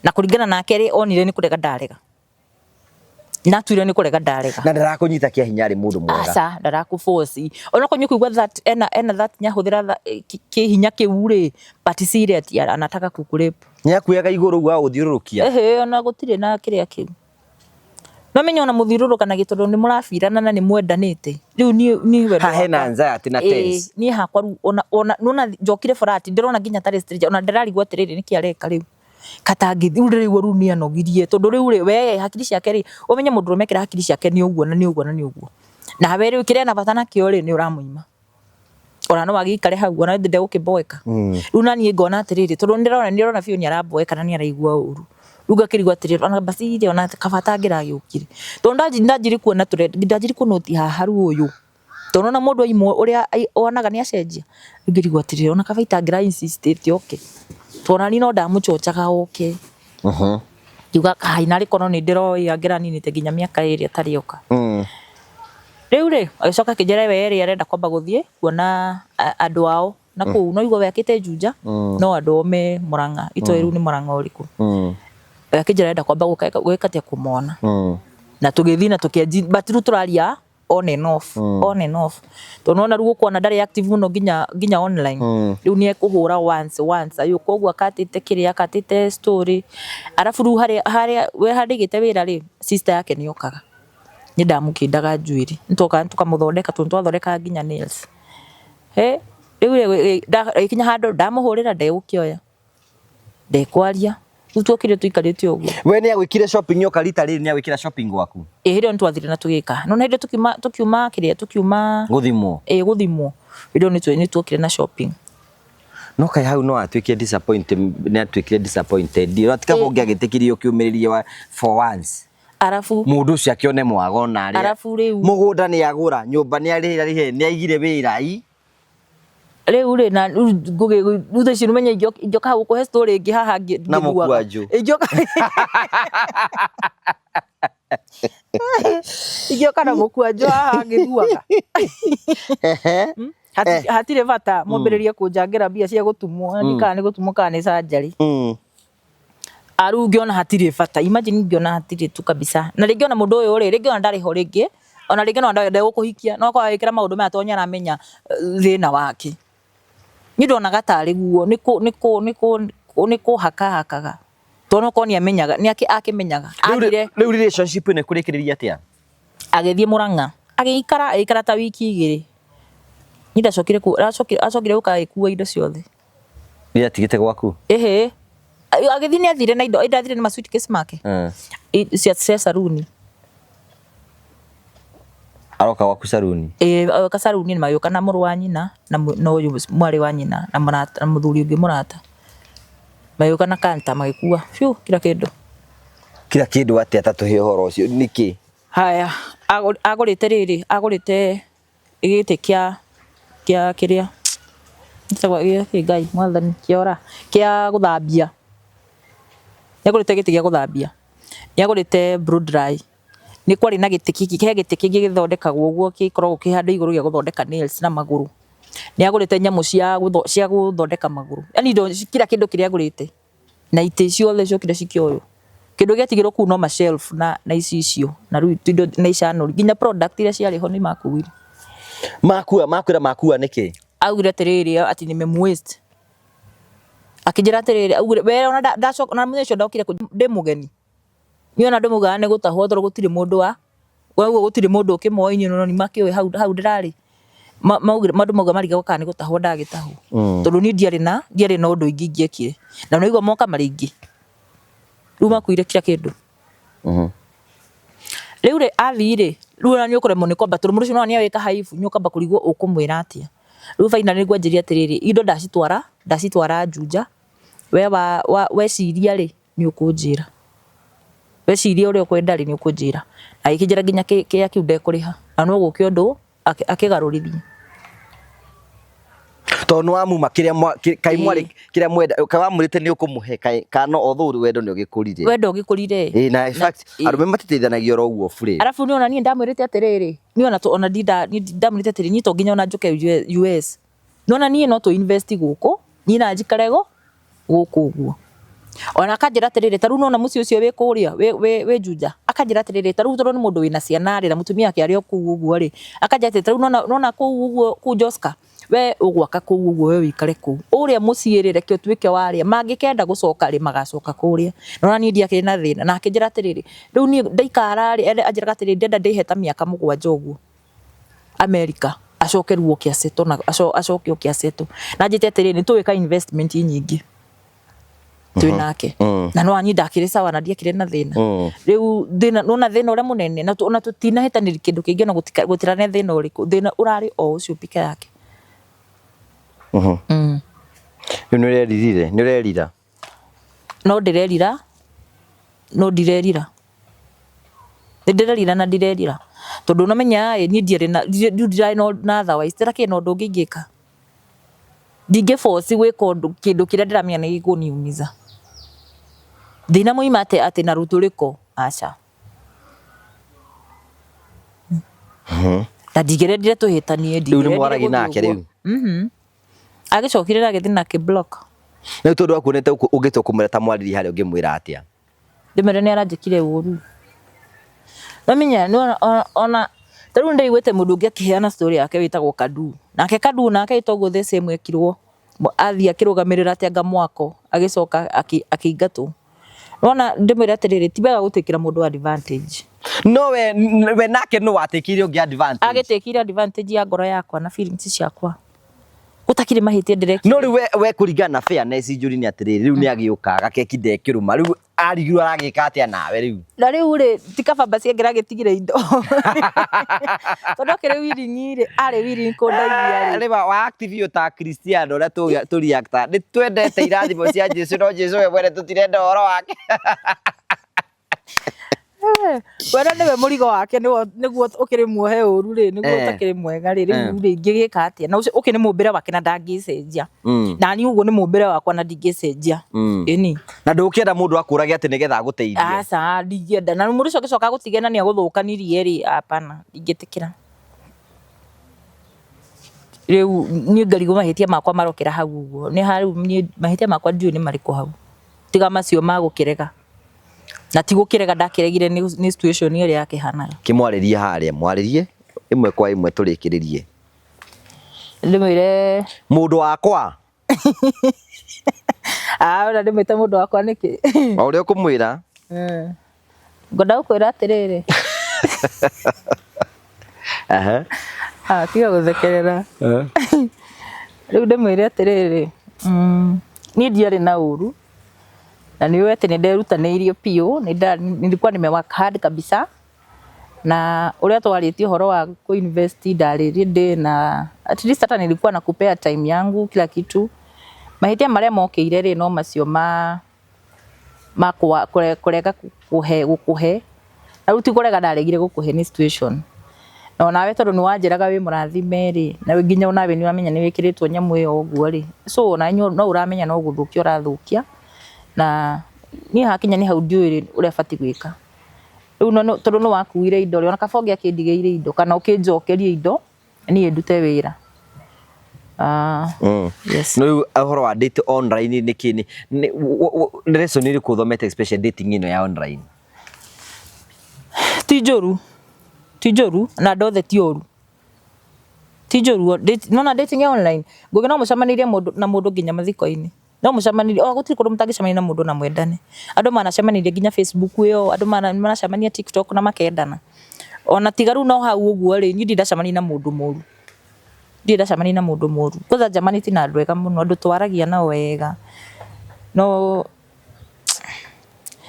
na kuringana nake ri onire ni kurega ndarega natwire ni kurega ndarega na ndarakunyita kia hinya ri mundu mwega asa ndarakuforce ona konyo kuigwa that ena that nyahuthira ki hinya kiu ri but serious anataka kukurepa nyakuyaga iguru gwa uthiururukia ona gutire na kiria kiu no menya ona muthiururuka na gitondu ni murabirana na ni mwendanite riu ni wendo ha hena anxiety na tense ni hakwa ru ona njokire forati ndirona nginya tare stage ona ndirarigwo atiriri niki areka riu katangithi ru ni anogirie tondu riu we hakiri ciake ri umenye mundu rumekira hakiri ciake ni uguo na ni uguo na ni uguo na we riu kire na bata na kio ri ni uramuima ona no wagikare hau ona ndinde gukiboeka riu nani ngona atiriri tondu ndirona biu ni araboeka na ni araigua uru ruga kirigwa atiriri ona basi ire ona kabata ngiragiukire tondu ndajiri kuona ndajiri kunoti haha ru uyu tondu na mundu aimo uria onaga ni acenjia ngirigwa atiriri ona kabaita ngira insist okay tona ni no ndamuchochaga oke yuga kaina ri kono ni ndiroi angira nini te ginya miaka iri atarioka riu ri agicoka kijera we eri arenda kwamba guthie kuona andu ao na ku no igwa wakite Juja no andu ome Murang'a itoiru ni Murang'a uriku akijera arenda kwamba gwikatia kumona na tugithi na tukiaji batiru turaria on and off tonona rugo kuona ndari active muno ginya online riu ni ekuhura once ayo kogwa katite kiria katite story arafu ru haria we hadigite wira ri sister yake ni okaga ni ndamukindaga njuiri ntoka tukamuthondeka twathondeka ginya nails riu ikinya handu ndamuhurira ndegukioya ndekwaria utwokire tuikarite uguo we ni agwikire shopping yoka rita riri ni agwikira shopping gwaku hirio ntwathire na tugika no na hirio tukiuma kiria tukiuma guthimwo hirio ni twokire na shopping no kai hau no atwikire disappointed no atika mungi agitikirio kiumiririe wa for once arafu mundu ucio akione mwago na ari arafu riu mugunda ni agura nyumba ni ari ni aigire wira riu ri na ruthe ciru menya ijoka gukuhe story ingi haha na mukwanju ijoka na mukwanju haha ngithuaga hatire bata mwambiririe kunjangira mbia cia gutumwo nikana ni gutumwo kana ni surgery aru ngiona hatire bata imagine ngiona hatire tu kabisa na ringi ona mundu uyu ri ringi ona ndari ho ringi ona ringi no ndari gukuhikia no kwa wikira maundu maya tonya aramenya thina wake ni ndona gatari guo niko hakaga tono ko ni amenyaga ni akimenyaga agire riu relationship ni kurikiriria atia agithie Murang'a agikara ta wiki igiri ni ndacokire acokire uka ikua indo ciothe ni atigite gwaku Agithi ni athire na indo ndathire ni suitcase make cia saruni aroka gwaku saruni ka saruni ni mayuka na muru wa nyina na no mwari wa nyina na muthuri ungi murata mayuka na kanta magikua fiu kila kindu atia tatuhe horo ucio niki haya agurite riri agurite igite kia kiria nitagwa ngai mwathani kiora kia guthambia yagurite giti gia guthambia yagurite blow dry ni kwari na giti kingi githondekagwo uguo gikoragwo kihanda iguru gia guthondeka nails na maguru ni agurite nyamu cia guthondeka maguru yani ndo kila kindu kiria agurite na ite ciothe ciokire cikioyo kindu giatigirwo ku no ma shelf na icio na riu indo na icano nginya product iria ciari ho ni makuire makua niki augire tiriri ati ni mem waste akijira tiriri augire we ona ndacoka na munyecio ndokire ndimugeni niona ndimuga ne gutahwo toro gutire mundu wa wewe gutire mundu ukimoinyo no ni makioe hau ndirari maugire mandu mauga mariga gukane gutahwo ndagitahwo tondu ni ndiari na undu ingi ngiekire na noigwa moka maringi ruma kuire kila kindu riu re athire riu na ni ukuremwo ni kwamba tondu mundu ucio no ni awika haifu ni ukamba kurigwo ukumwira atia riu faina ni gwanjiria atiriri indo ndacitwara Juja we ciria ri ni ukunjira we ciria uri ukwenda ri ni ukunjira aikijira ginya kia kiu ndekuriha na no guke undu akigarurithia tondu amuma kai mwari kiria mwenda kawamurite ni ukumuhe kano othu wendo ni ugikurire na in fact arume matitithanagia ro uguo bure arafu ni ona ni ndamwirite atiriri ni ona ona ndamwirite atiriri ni to ginya ona njuke US ni ona ni no to invest guku ni na njikarego guku uguo ona akajira atiriri taru no na muci ucio wi kuria we Juja akajira atiriri taru toro ni mundu wina ciana ri na mutumia yake ari ku uguo ri akajira atiriri taru no na ku uguo ku Joska we ugwaka ku uguo we wikare ku uria muciirire kio twike waria mangikenda gucoka ri magacoka kuria no ni ndia kina thina na akijira atiriri riu ni ndaikara ri ajira atiriri ndenda ndiheta miaka 7 uguo America acokeruo kiaseto na acokio kiaseto na njite atiriri ni tuwika investment nyingi twinake na no anyi ndakire sawa na ndiakire na thina riu thina no na thina ure munene na ona tutina hetaniri kindu kingi na gutirane thina uriku thina urari o ucio pika yake ni urerira no ndirerira ndirerira na ndirerira tondu no menya ni ndiare na otherwise tirake no ndungi ngika ndinge force gwika kindu kiria ndiramenya ni gikuniumiza thina muima ati na ruturiko acha na ndigerendire tuhitanie riu ni mwaragi nake riu agicokire na githina ki block na tondu akunete ugito kumureta mwariri hari ungimwira atia ndimere ni aranjikire uru nomenya no ona taru ndaigwete mundu ungi akiheana story yake witagwo Kadu nake itogo the same ekirwo athi akirugamirira ati anga mwako agicoka akiingatwo nona ndimwira atiriri tibega gutikira mundu advantage no we nake no watikire ungi advantage agitikire advantage ya ngoro yakwa na feelings ciakwa utakire mahitie direct no riu we kuringana fairness injuri ni atiriri riu ni agiuka gakeki ndekiruma riu arigirwo aragika atia nawe riu na riu ri tikabamba ciengira gitigire indo tondu kire wiringire ari wiring kondagia ri wa active ta Cristiano ria tu reactor ni twendete irathimo cia Jesu no Jesu we mwene tutirenda horo wake wera niwe murigo wake niguo ukiri muohe uru ri niguo utakiri mwega ri riu ngigika atia na ucio ukini mumbire wake na ndangicenjia na ni uguo ni mumbire wakwa na ndingicenjia ini na ndukienda mundu akurage ati nigetha aguteithie aca ndingienda na mundu ucio gicoka gutigena ni aguthukanirie ri hapana ndingitikira riu ni ngarigo mahitia makwa marokera hau uguo ni hau mahitia makwa ndio ni mariko hau tiga macio magukirega na tigukirega ndakiregire ni situation ile yake hanaga kimwaririe haria mwaririe imwe kwa imwe turikiririe ndimwire mundu wakwa ona ndimwite mundu wakwa niki uri ukumwira ngoda ukwira atiriri tiga guthekerera riu ndimwire atiriri ni ndiari na uru na niwe ati nderutanĩirio piũ, nilikuwa nimework hard kabisa, na uria twarĩtie horo wa ku invest ndarĩrie ndĩ na at least hata nilikuwa nakupea time yangu kila kitu. Mahitia maria mokĩire rĩ no macio kurega gukuhe na ruti kurega ndaregire gukuhe ni situation. No nawe tondu ni wanjiraga wi murathime ri na nginya onawe ni wamenya ni wikiritwo nyamu iyo uguo ri, so na no uramenya no guthukia urathukia, na ni hakinya ni hau ndiuri uria bati gwika riu no tondu no wakuire indo ona kabonge akindigeire indo kana ukinjokerie indo ni ndute wira. Yes. No ahoro wa date online ni kini ni reason ni kuthomete especially dating ino ya online tijoru na ndothe tioru tijoru nona dating ya online ngugi no mucamanirie mundu na mundu nginya mathiko-ini no mucamanirie gutiri kundu mutangicamania na mundu na mwendane. Andu manacamanirie nginya Facebook iyo, andu manacamania TikTok na makendana. Ona tigaru no hau uguo ri ni ndacamania na mundu moru, ndacamania na mundu moru kotha jamani tina andu ega muno, andu twaragia nao wega. No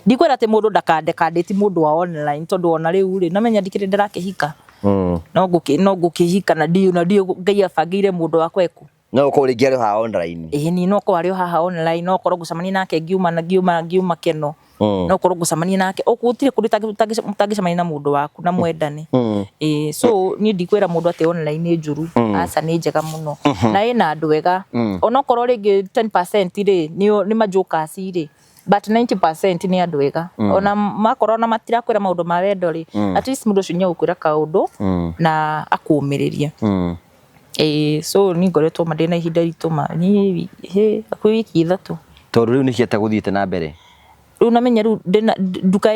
ndikwira ati mundu ndakandekanditi mundu wa online tondu ona riu ri namenya ndikire ndirakihika no ngukihika na ndio Ngai abangire mundu wakwa eku no ukoringia ri ha online ni no ko ari haha online no korwo gucamania nake ngiuma keno no korwo gucamania nake okutire kurita mutangicamania na mundu waku na mwendane. So ni ndikwira mundu ati online ni njuru, aca ni njega muno na ina andu wega ona korwo ringi 10% ri ni majokers ri but 90% ni andu wega ona makorwo na matirakwira maundu ma wendo ri at least mundu ucio nyagukwira kaundu na akumiriria. So ni ngoretwo madena ihinda rituma ni akwi wiki 3 tondu riu ni cieta guthiite na mbere. Riu namenya riu nduka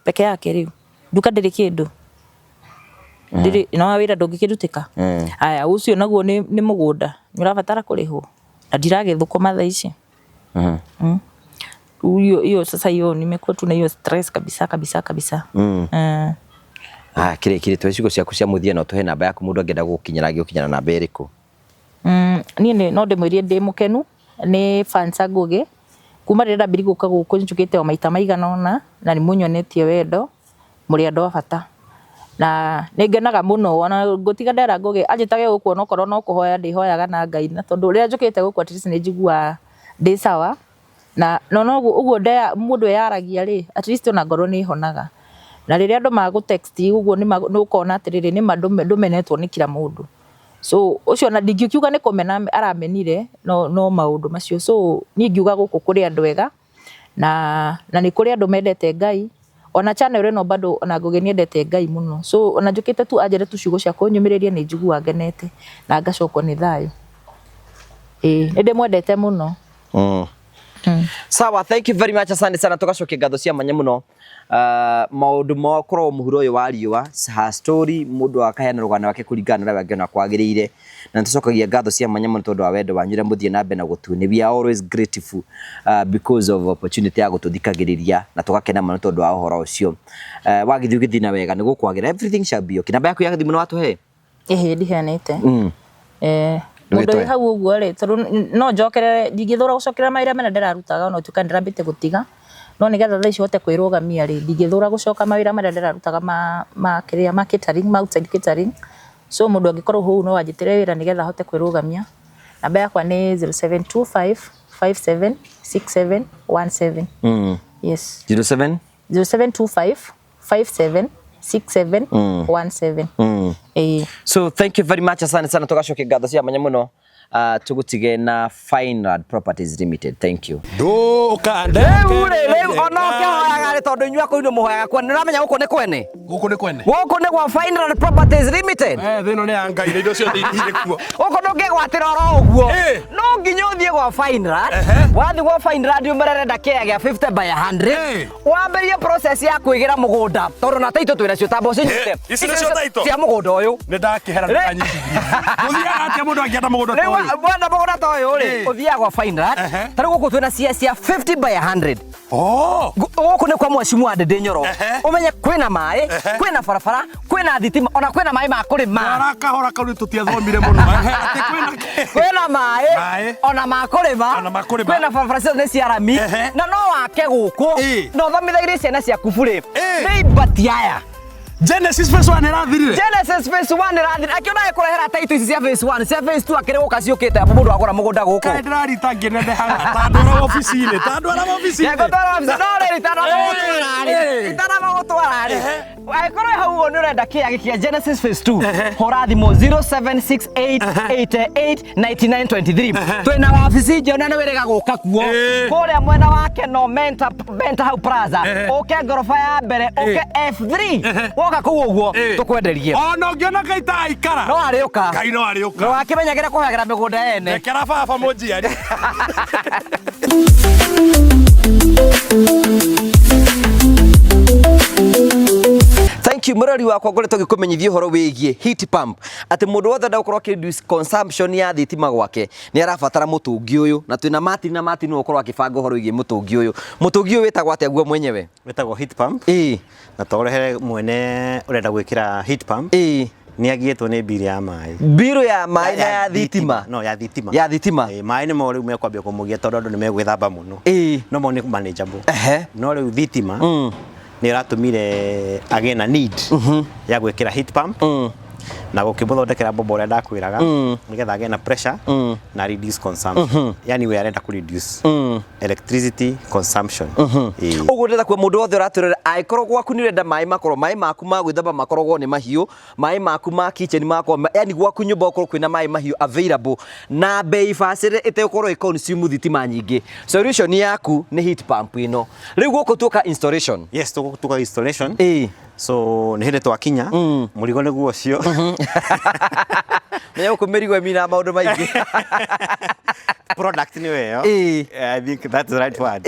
peke yake riu nduka ndiri kindu ndiri no wira ndungikirutika. Aya ucio naguo ni mugunda ni urabatara kurihwo na ndiragithukuma thaa ici. Hiyo sasa hiyo nimekuwa tu na hiyo stress kabisa. Kire twecigo ciaku cia muthia no tuhe namba yaku mundu angenda gukinyira giukinyana namba iriku? Ni no ndimwirie ndi mukenu ni fansa Ngugi kuma rira mbiri guka guku njukite o maita maigana na ni munyonetie wendo muri andu a bata na ningenaga muno ona ngutiga ndera Ngugi anjitage guku no korwo no kuhoya ndihoyaga na Ngai na tondu ria njukite guku at least ni njigua ndi sawa na no uguo ndia mundu yaragia ri at least ona ngoro ni honaga na riria andu magu text uguo ni ukona atiriri ni ndumenetwo ni kila mundu. So ucio na ndingiuga ni kumena aramenire no maundu macio. So ni ngiuga guku kuri andu ega na ni kuri andu mendete Ngai ona channel ino bado ona Ngugi ni endete Ngai muno. So ona njukite tu ajere tu ciugo cia kunyumiriria ni njigua ngenete na ngacokwo ni thayo. Ndi mwendete muno. Sawa, thank you very much, asante sana, tugacokia ngatho cia manya muno. Maundu makorwo muhuro uyu wa riua ha story mundu akaheana rugana wake kuringana na wangena kwagirire na tucokagia ngatho cia manya muno tondu wa wendo wanyire muthie na mbena gutune. We are always grateful because of opportunity ya gututhikagiriria na tugakena muno tondu wa uhoro ucio. Wagithiu githina wega ni gukwagira, everything shall be okay. Namba yaku ya thimu no watuhe? Ndihanite. Mundu hau uguo ri tondu no njokerere ndingithura gucokerera mawira mena ndirarutaga ona tuka ndirambite gutiga no nigetha thaa ici hote kwirugamia ri ndingithura gucoka mawira mena ndirarutaga ma kiria ma catering ma outside catering. So mundu angikorwo huu no anjitire wira nigetha hote kwirugamia. Namba yakwa ni 0725576717. Yes 0725576717. So thank you very much, asante sana, tugacokia ngatho cia manya muno. Tugutige na Finerad Properties Limited. Thank you. Ndukande Leu onoke hoyaga ri tondu inyua kuino muhoyaga kwene niramenya guku ni kwene guku ni gwa Finerad Properties Limited. Thino ni anga ire indo cio iri kuo guku ndungigwatira oro uguo no nginya uthie gwa Finerad. Wathi gwa Finerad umerenda kia gya 50 by 100 wamberie process ya kuigira mugunda tondu na taito twira cio tambo cinyite icio cio taito cia mugunda uyu ni ndakihera ndanyitithia muthia atia mundu angienda mugunda Mwenda mũgũnda ta ũyũ rĩ ũthiaga gwa fine art ta rĩu gũkũ twĩna cia 50 by 100 gũkũ nĩ kwa mwecimu wa Ndĩndĩ Nyoro ũmenye kwĩna maĩ kwĩna barabara kwĩna thitima ona kwĩna maĩ ma kũrĩma arakahora kau tũtiathomire mũno atĩ kwĩna maĩ ona ma kũrĩma kwĩna barabara ciothe nĩ cia rami na no wake gũkũ no thomithagĩrie ciana ciaku burĩ nĩ ibati aya Genesis phase 1 irathirire Genesis phase 1 irathirire akiona ekurehera title ici cia phase 1 cia phase 2 akire guka ciukite mundu agura mugunda guku kai ndirarita nginende haga tandora office-ini yego tandora office no riri tandora magutwara ri aikoro hau ni urenda kia gikia Genesis phase 2 hora thimo 0768889923 twina wabici jona ni wirega guka kuo kuria mwena wake no menta hau plaza oke gorofa ya mbere oke F3 woka kuu uguo tukwenderie ona ngiona kaita aikara no ariuka kai no ariuka no akimenyagire kuhagera migunda ene ekera baba munjiari Thank you murari wakwa ngoretwo gikumenyithia horo wigie heat pump ati mundu wothe ndakorwo reduce consumption ya thitima gwake ni arabatara mutungi uyu na twina Martin na Martin ukorwo akibanga horo wigie mutungi uyu wetagwo atia guo mwenyewe wetagwo heat pump na torehere mwene urenda gwikira heat pump ni agietwo ni bill ya mai na ya thitima no ya thitima mai ni mo riu mekwambia kumugia tondu andu ni megwithamba muno no mo ni manageable no riu thitima ni ratumire agena need ya gwikira heat pump na gukimuthondekera bomba uria ndakwiraga nigetha agena pressure na reduce consumption yani we arenda ku reduce electricity consumption uguo ndetha kwa mundu wothe uraturira aikorwo gwaku ni urenda mai maku ma gwithamba makorogwo ni mahiu mai maku ma kitchen makwa yani gwaku nyumba ukorwo kwina mai mahiu available na bei facile itekorwo consume thitima nyingi solution yaku ni heat pump ino riu guko tuka installation yes tuka installation so ni hindi twakinya murigo ni guo cio Menya kumerigo mina maundu maingi product ni weyo I think that's the right word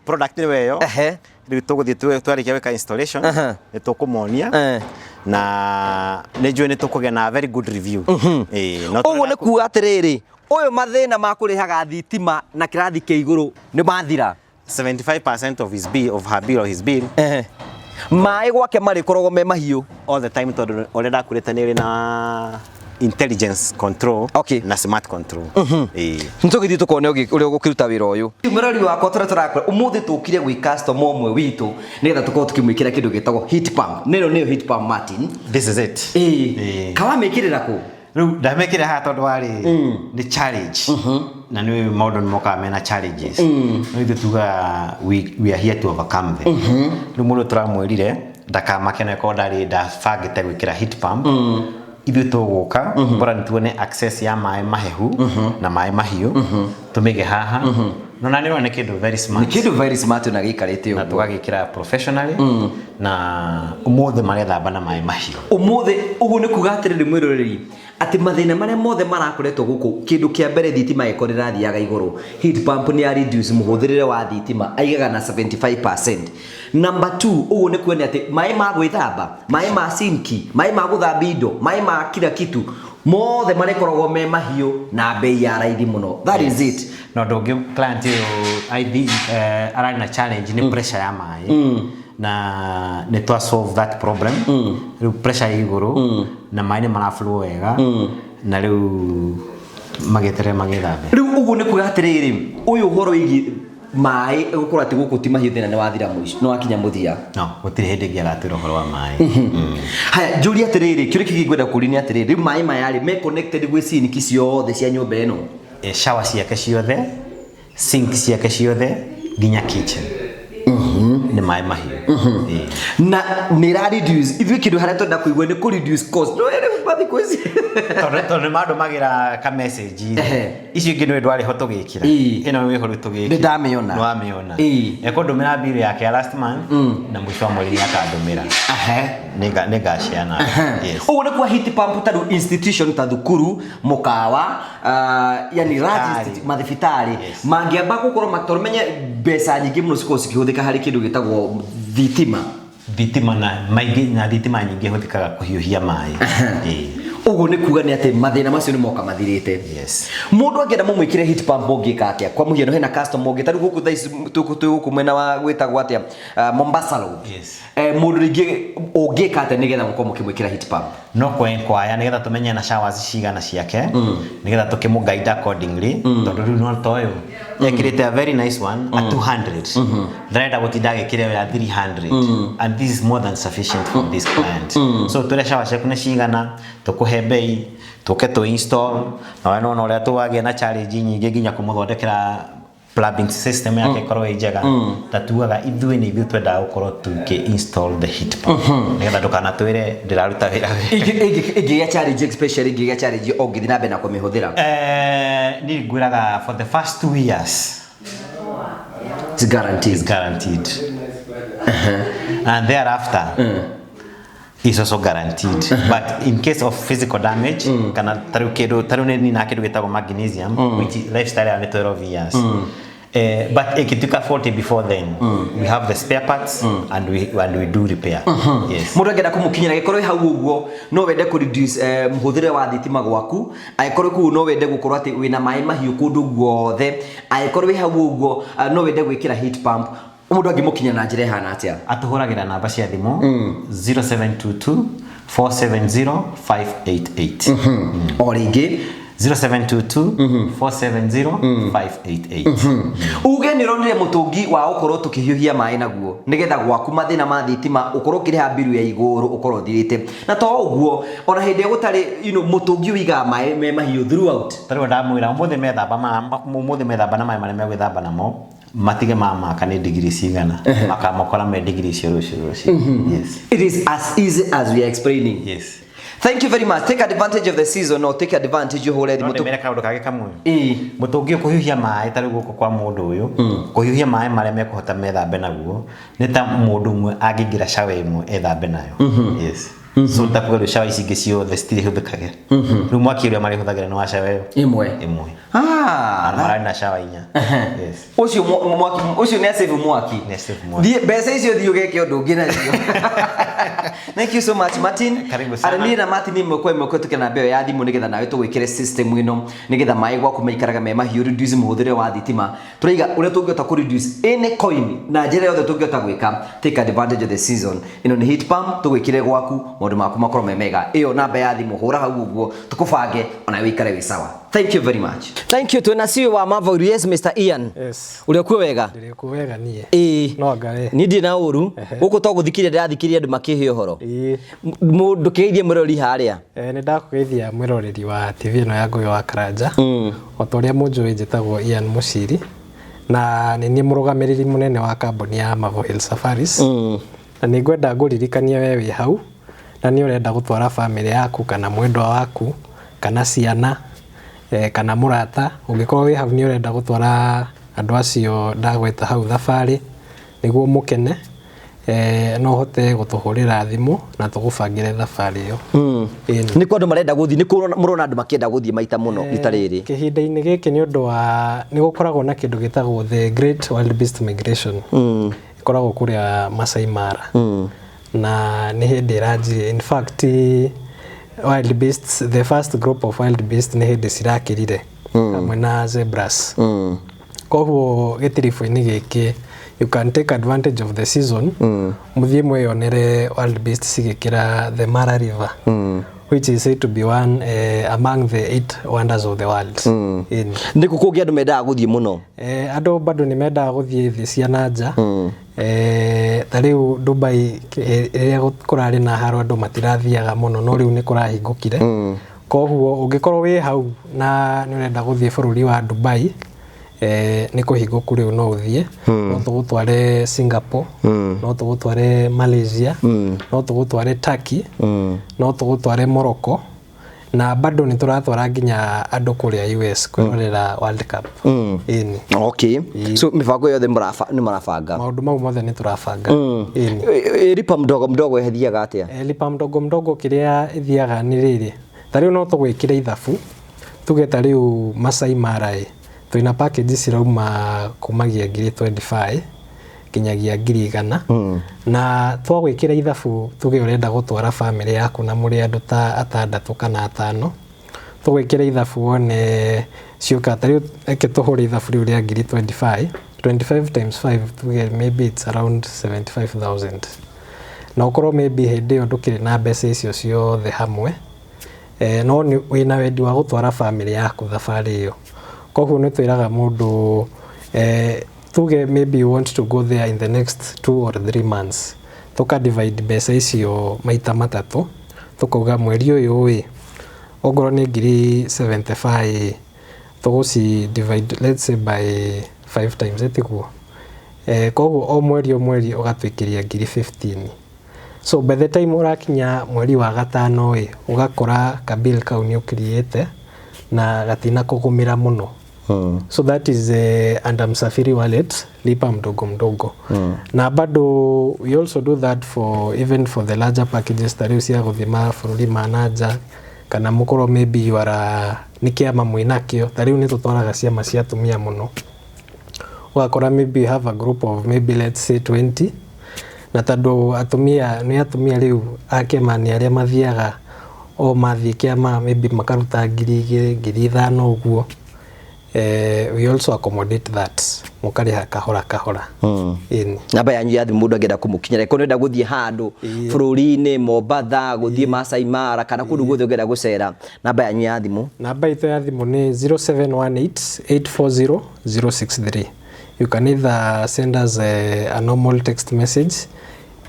product ni weyo riu tuguthie twarikia weka installation ni tukumonia na nejwe ni tukugia na very good review uguo ni kuga atiriri uyu mathina ma kurihaga thitima na kirathi ke iguru ni mathira 75% of his bill of her bill or his bill mai gwake mari korogo me mahiu all the time tondu orenda kureta ni na intelligence control na smart control ntugithi tukone uri gukiruta wira uyu murari wakwa turakora umuthi tukire gwi customer omwe witu nigetha tukorwo tukimwikira kindu gitagwo heat pump nero niyo heat pump Martin this is it kawa mekirira ku riu ndamekire ha tondu wari ni challenge na ni modern moka mena challenges no ithu tuga we are here to overcome them riu mundu turamwirire ndakamakene ko ndari ndabangite gwikira heat pump ithu tuguka bora nituone access ya mai mahehu na mai mahiu tumige haha no na niro ni kindu very smart na gikarite na tugagikira professionally na umuthi marethamba na mai mahiu umuthi ugu ni kugatirire mwiroreri ati mathina maria mothe marakoretwo guku kindu kia mbere thitima ikorera thiaga iguru heat pump ni ya reduce muhuthirire wa thitima aigaga na 75%. Number 2 ugu ni kuone ati mai ma gwithamba mai ma sinki mai ma guthamba indo mai ma kila kitu mothe marekoragwo me mahiu na bei ya raithi muno that is it no dogi client ID arari na challenge ni pressure ya mai na ne to solve that problem riu pressure iguru na mai ni maraflow wega na riu magetere magithambe riu ugu ni kugatiriri uyu horo igi mai gukora ati guku ti mahiu thina ni wathira muico no akinya muthia no gutire hindi ngiagatira horo wa mai haya Julia atiriri kiuri kigwenda kurini atiriri riu mai mayari me connected gwi sink ciothe cia nyumba eno shower ciake ciothe sink ciake ciothe nginya kitchen ni mai mahiu na ni reduce if you kidu haria tonda kuigwa ni ku reduce cost no ere bathi kwezi tondu mando magira ka message icio ingi ni ndwari ho tugikira ino wi horu tugikira ndamiona no amiona ekondumira bill yake ya last month na mwisho wa mwezi akandumira nega ciana yes ugu ni kwa heat pump tadu institution ta thukuru mukawa yani large mathibitari mangiamba gukorwo matormenye mbeca nyingi muno ciko cikihuthika hari kindu gitagwo thitima na maingi na thitima nyingi huthikaga kuhiuhia mai uguo ni kuga ni ati mathina macio ni moka mathirite. Yes. Mundu angenda mumwikire heat pump ungika atia? Kwa muhiano hena customer ungi tari guku thaici tuku mwena wa gwitagwo atia Mombasa Road. Yes. Mundu ringi ungika atia nigetha muko mukimwikira heat pump? No kwaya nigetha tumenye na showers cigana ciake nigetha tukimuguide accordingly tondu riu no toyo ekirite a very nice one at 200 ndarenda gutinda agikire ya 300 and this is more than sufficient for this client. So tule shower ciaku ni cigana tukuhe bei tuke tu install na wana no ria tuwagie na challenge nyingi nginya kumuthondekera plumbing system yake korwo njega tatuaga ithuĩ ni ithuĩ twenda gukorwo tuki install the heat pump nigetha ndukana twire ndiraruta wira Ingi challenge especially ingi challenge ongithi na mbere na kumihũthĩra ni ngwiraga for the first 2 years it's guaranteed. is guaranteed and thereafter is also guaranteed but in case of physical damage kana taru ni na kidu gitagwo magnesium which is lifestyle ya 12 years but ikituka 40 before then we have the spare parts and we do repair. Yes. Mundu angenda kumukinyira gikorwo hau uguo no wende ku reduce muhuthire wa thitima gwaku aikorwo ku no wende gukorwo ati wina mai mahiu kundu guothe aikorwo hau uguo no wende gwikira heat pump mundu angimukinya na njira hana atia? Atuhuragira namba cia thimu 0722 470 588 o ringi 0722 470 588 uge ni ronire mutungi wa ukorwo tukihiuhia mai naguo nigetha gwaku mathina ma thitima ukorwo kiriha biru ya iguru ukorwo thirite na to uguo ona hindi gutari mutungi wiga mai me mahiu throughout tari ndamwira umuthi methamba na mai mare megwithamba namo matige mama kana degree cigana makamokora me degree cio rucio. Yes, it is as easy as we are explaining. Yes. Thank you very much. Take advantage of the season or take advantage of whole mutu mere kaundu kage kamwe mutungi kuhiuhia mai tari guko kwa mundu uyu kuhiuhia mai mare me kuhota methambe naguo ni ta mundu mwe angingira shawe imwe ethambe nayo. Yes. So takwero shawa ici cio the still huthikage riu mwaki uria mari huthagira no shawe imwe mara na shawa inya. Yes. Ucio mwaki ucio ne save mwaki besa icio thiu geke undu ngina cio. Thank you so much Martin. Arani na Martin ni mwe tukena mbeo ya thimu nigetha nawe tugwikire system ino nigetha mai gwaku maikaraga me mahiu reduce muhuthire wa thitima turiga uria tungiota ku reduce any coin na njira yothe tungiota gwika. Take advantage of the season ino ni heat pump tugwikire gwaku maundu maku makorwo me mega. Iyo namba ya thimu hura hau uguo tukubange ona wikare wi sawa. Thank you very much. Thank you to Nasio wa Marvel. Yes Mr. Ian. Yes. Ule kuwe wega? Ndire kuwega nie. No ngare. Ni ndi na uru. Guko to guthikiria ndirathikiria andu makihio horo. Mundu keithie mwirori haria. Ni ndakugeithia mwiroreri wa TV no ya Ngugi wa Karanja. Otoria munjui njitagwo Ian Muciri na ni murugamiriri munene wa kambuni ya Marvel Hill Safaris. Na ni ngwenda nguririkania wewe hau na ni urenda gutwara family yaku kana mwendwa waku kana ciana kana murata ungikorwo wi hau ni urenda gutwara andu acio ndagweta hau thabari niguo mukene no hote gutuhurira thimu na tugubangire thabari iyo. Ni kwa andu marenda guthii ni murona andu makienda guthii maita muno ritariri kihinda-ini giki ni undu wa ni gukoragwo na kindu gitagwo the Great Wildebeest Migration ikoragwo kuria Masai Mara na ni hindi iranjire. In fact wildebeests, the first group of wildebeests ni hindi cirakirire hamwe na zebras. Koguo gitirifu-ini giki you can take advantage of the season muthie mweyonere wildebeests cigikira the Mara River which is said to be one among the 8 wonders of the world. Ni kukugia andu mendaga guthii muno andu bado ni mendaga guthii thi cia nanja tariu Dubai iria kurari na haro andu matirathiaga muno no riu ni kurahingukire. Koguo ungikorwo wi hau na ni urenda guthii bururi wa Dubai ni kuhinguku riu no uthie no tugutware Singapore no tugutware Malaysia no tugutware Turkey no tugutware Morocco na bado ni turatwara nginya andu kuria US kwirorera World Cup. Okay. So mifango yothe ni marabanga maundu mau mothe ni turabanga. Lipa mdogo mdogo ehithiaga atia? Lipa mdogo mdogo kiria ithiaga ni riri tariu no tugwikira ithabu tuge tariu Masai Mara twina package cirauma kumagia 25 kinyagia 100 na twagwikira ithabu tuge urenda gutwara family yaku na muri andu ta 6 kana 5 tugwikira ithabu one ciuka tari ekituhuri ithabu riu ria 25 times 5 tuge maybe it's around 75,000 na ukorwo maybe hindi yo ndukiri na mbeca icio ciothe hamwe no ni wina wendi wa gutwara family yaku thabari iyo koguo ni twiraga mundu tuge maybe you want to go there in the next 2 or 3 months tuka divide mbeca icio maita matatu tukauga mweri uyu wi ogoro ni 75 tuguci divide let's say by 5 times etiguo koguo o mweri ugatwikiria 15 so by the time urakinya mweri wa gatano ugakora ka bill kau ni ukiriete na gatina kugumira muno so that is under Msafiri wallet lipa mdogo mdogo na bado we also do that for even for the larger packages tari cia guthima bururi manager kana mukoro maybe you are nikiama mwinakio tari ni tutwaraga ciama cia atumia muno ugakora maybe you have a group of maybe let's say 20 na tando atumia riu akema ni aria mathiaga o mathie kiama maybe makaruta 2,000 2,500 uguo we also accommodate that mukariha kahora namba yanyu ya thimu mundu angenda kumukinyira ko nenda guthie handu bururi-ini Mombatha guthie Masai Mara kana kundu guthie ungenda gucera namba yanyu ya thimu namba itu ya thimu ni 0718840063 you can either send us a normal text message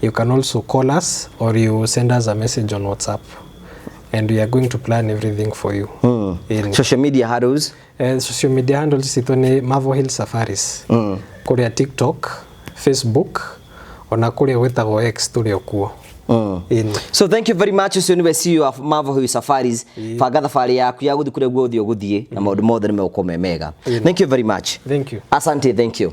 you can also call us or you send us a message on WhatsApp and we are going to plan everything for you social media handles social media handles ito ni Mavo Hill Safaris kuria TikTok, Facebook ona kuria wetagwo X turi okuo so thank you very much ucio niwe CEO of Mavo Hill Safaris banga thabari yaku ya guthi kuria guthie na maundu mothe ni megukome mega thank you very much thank you asante thank you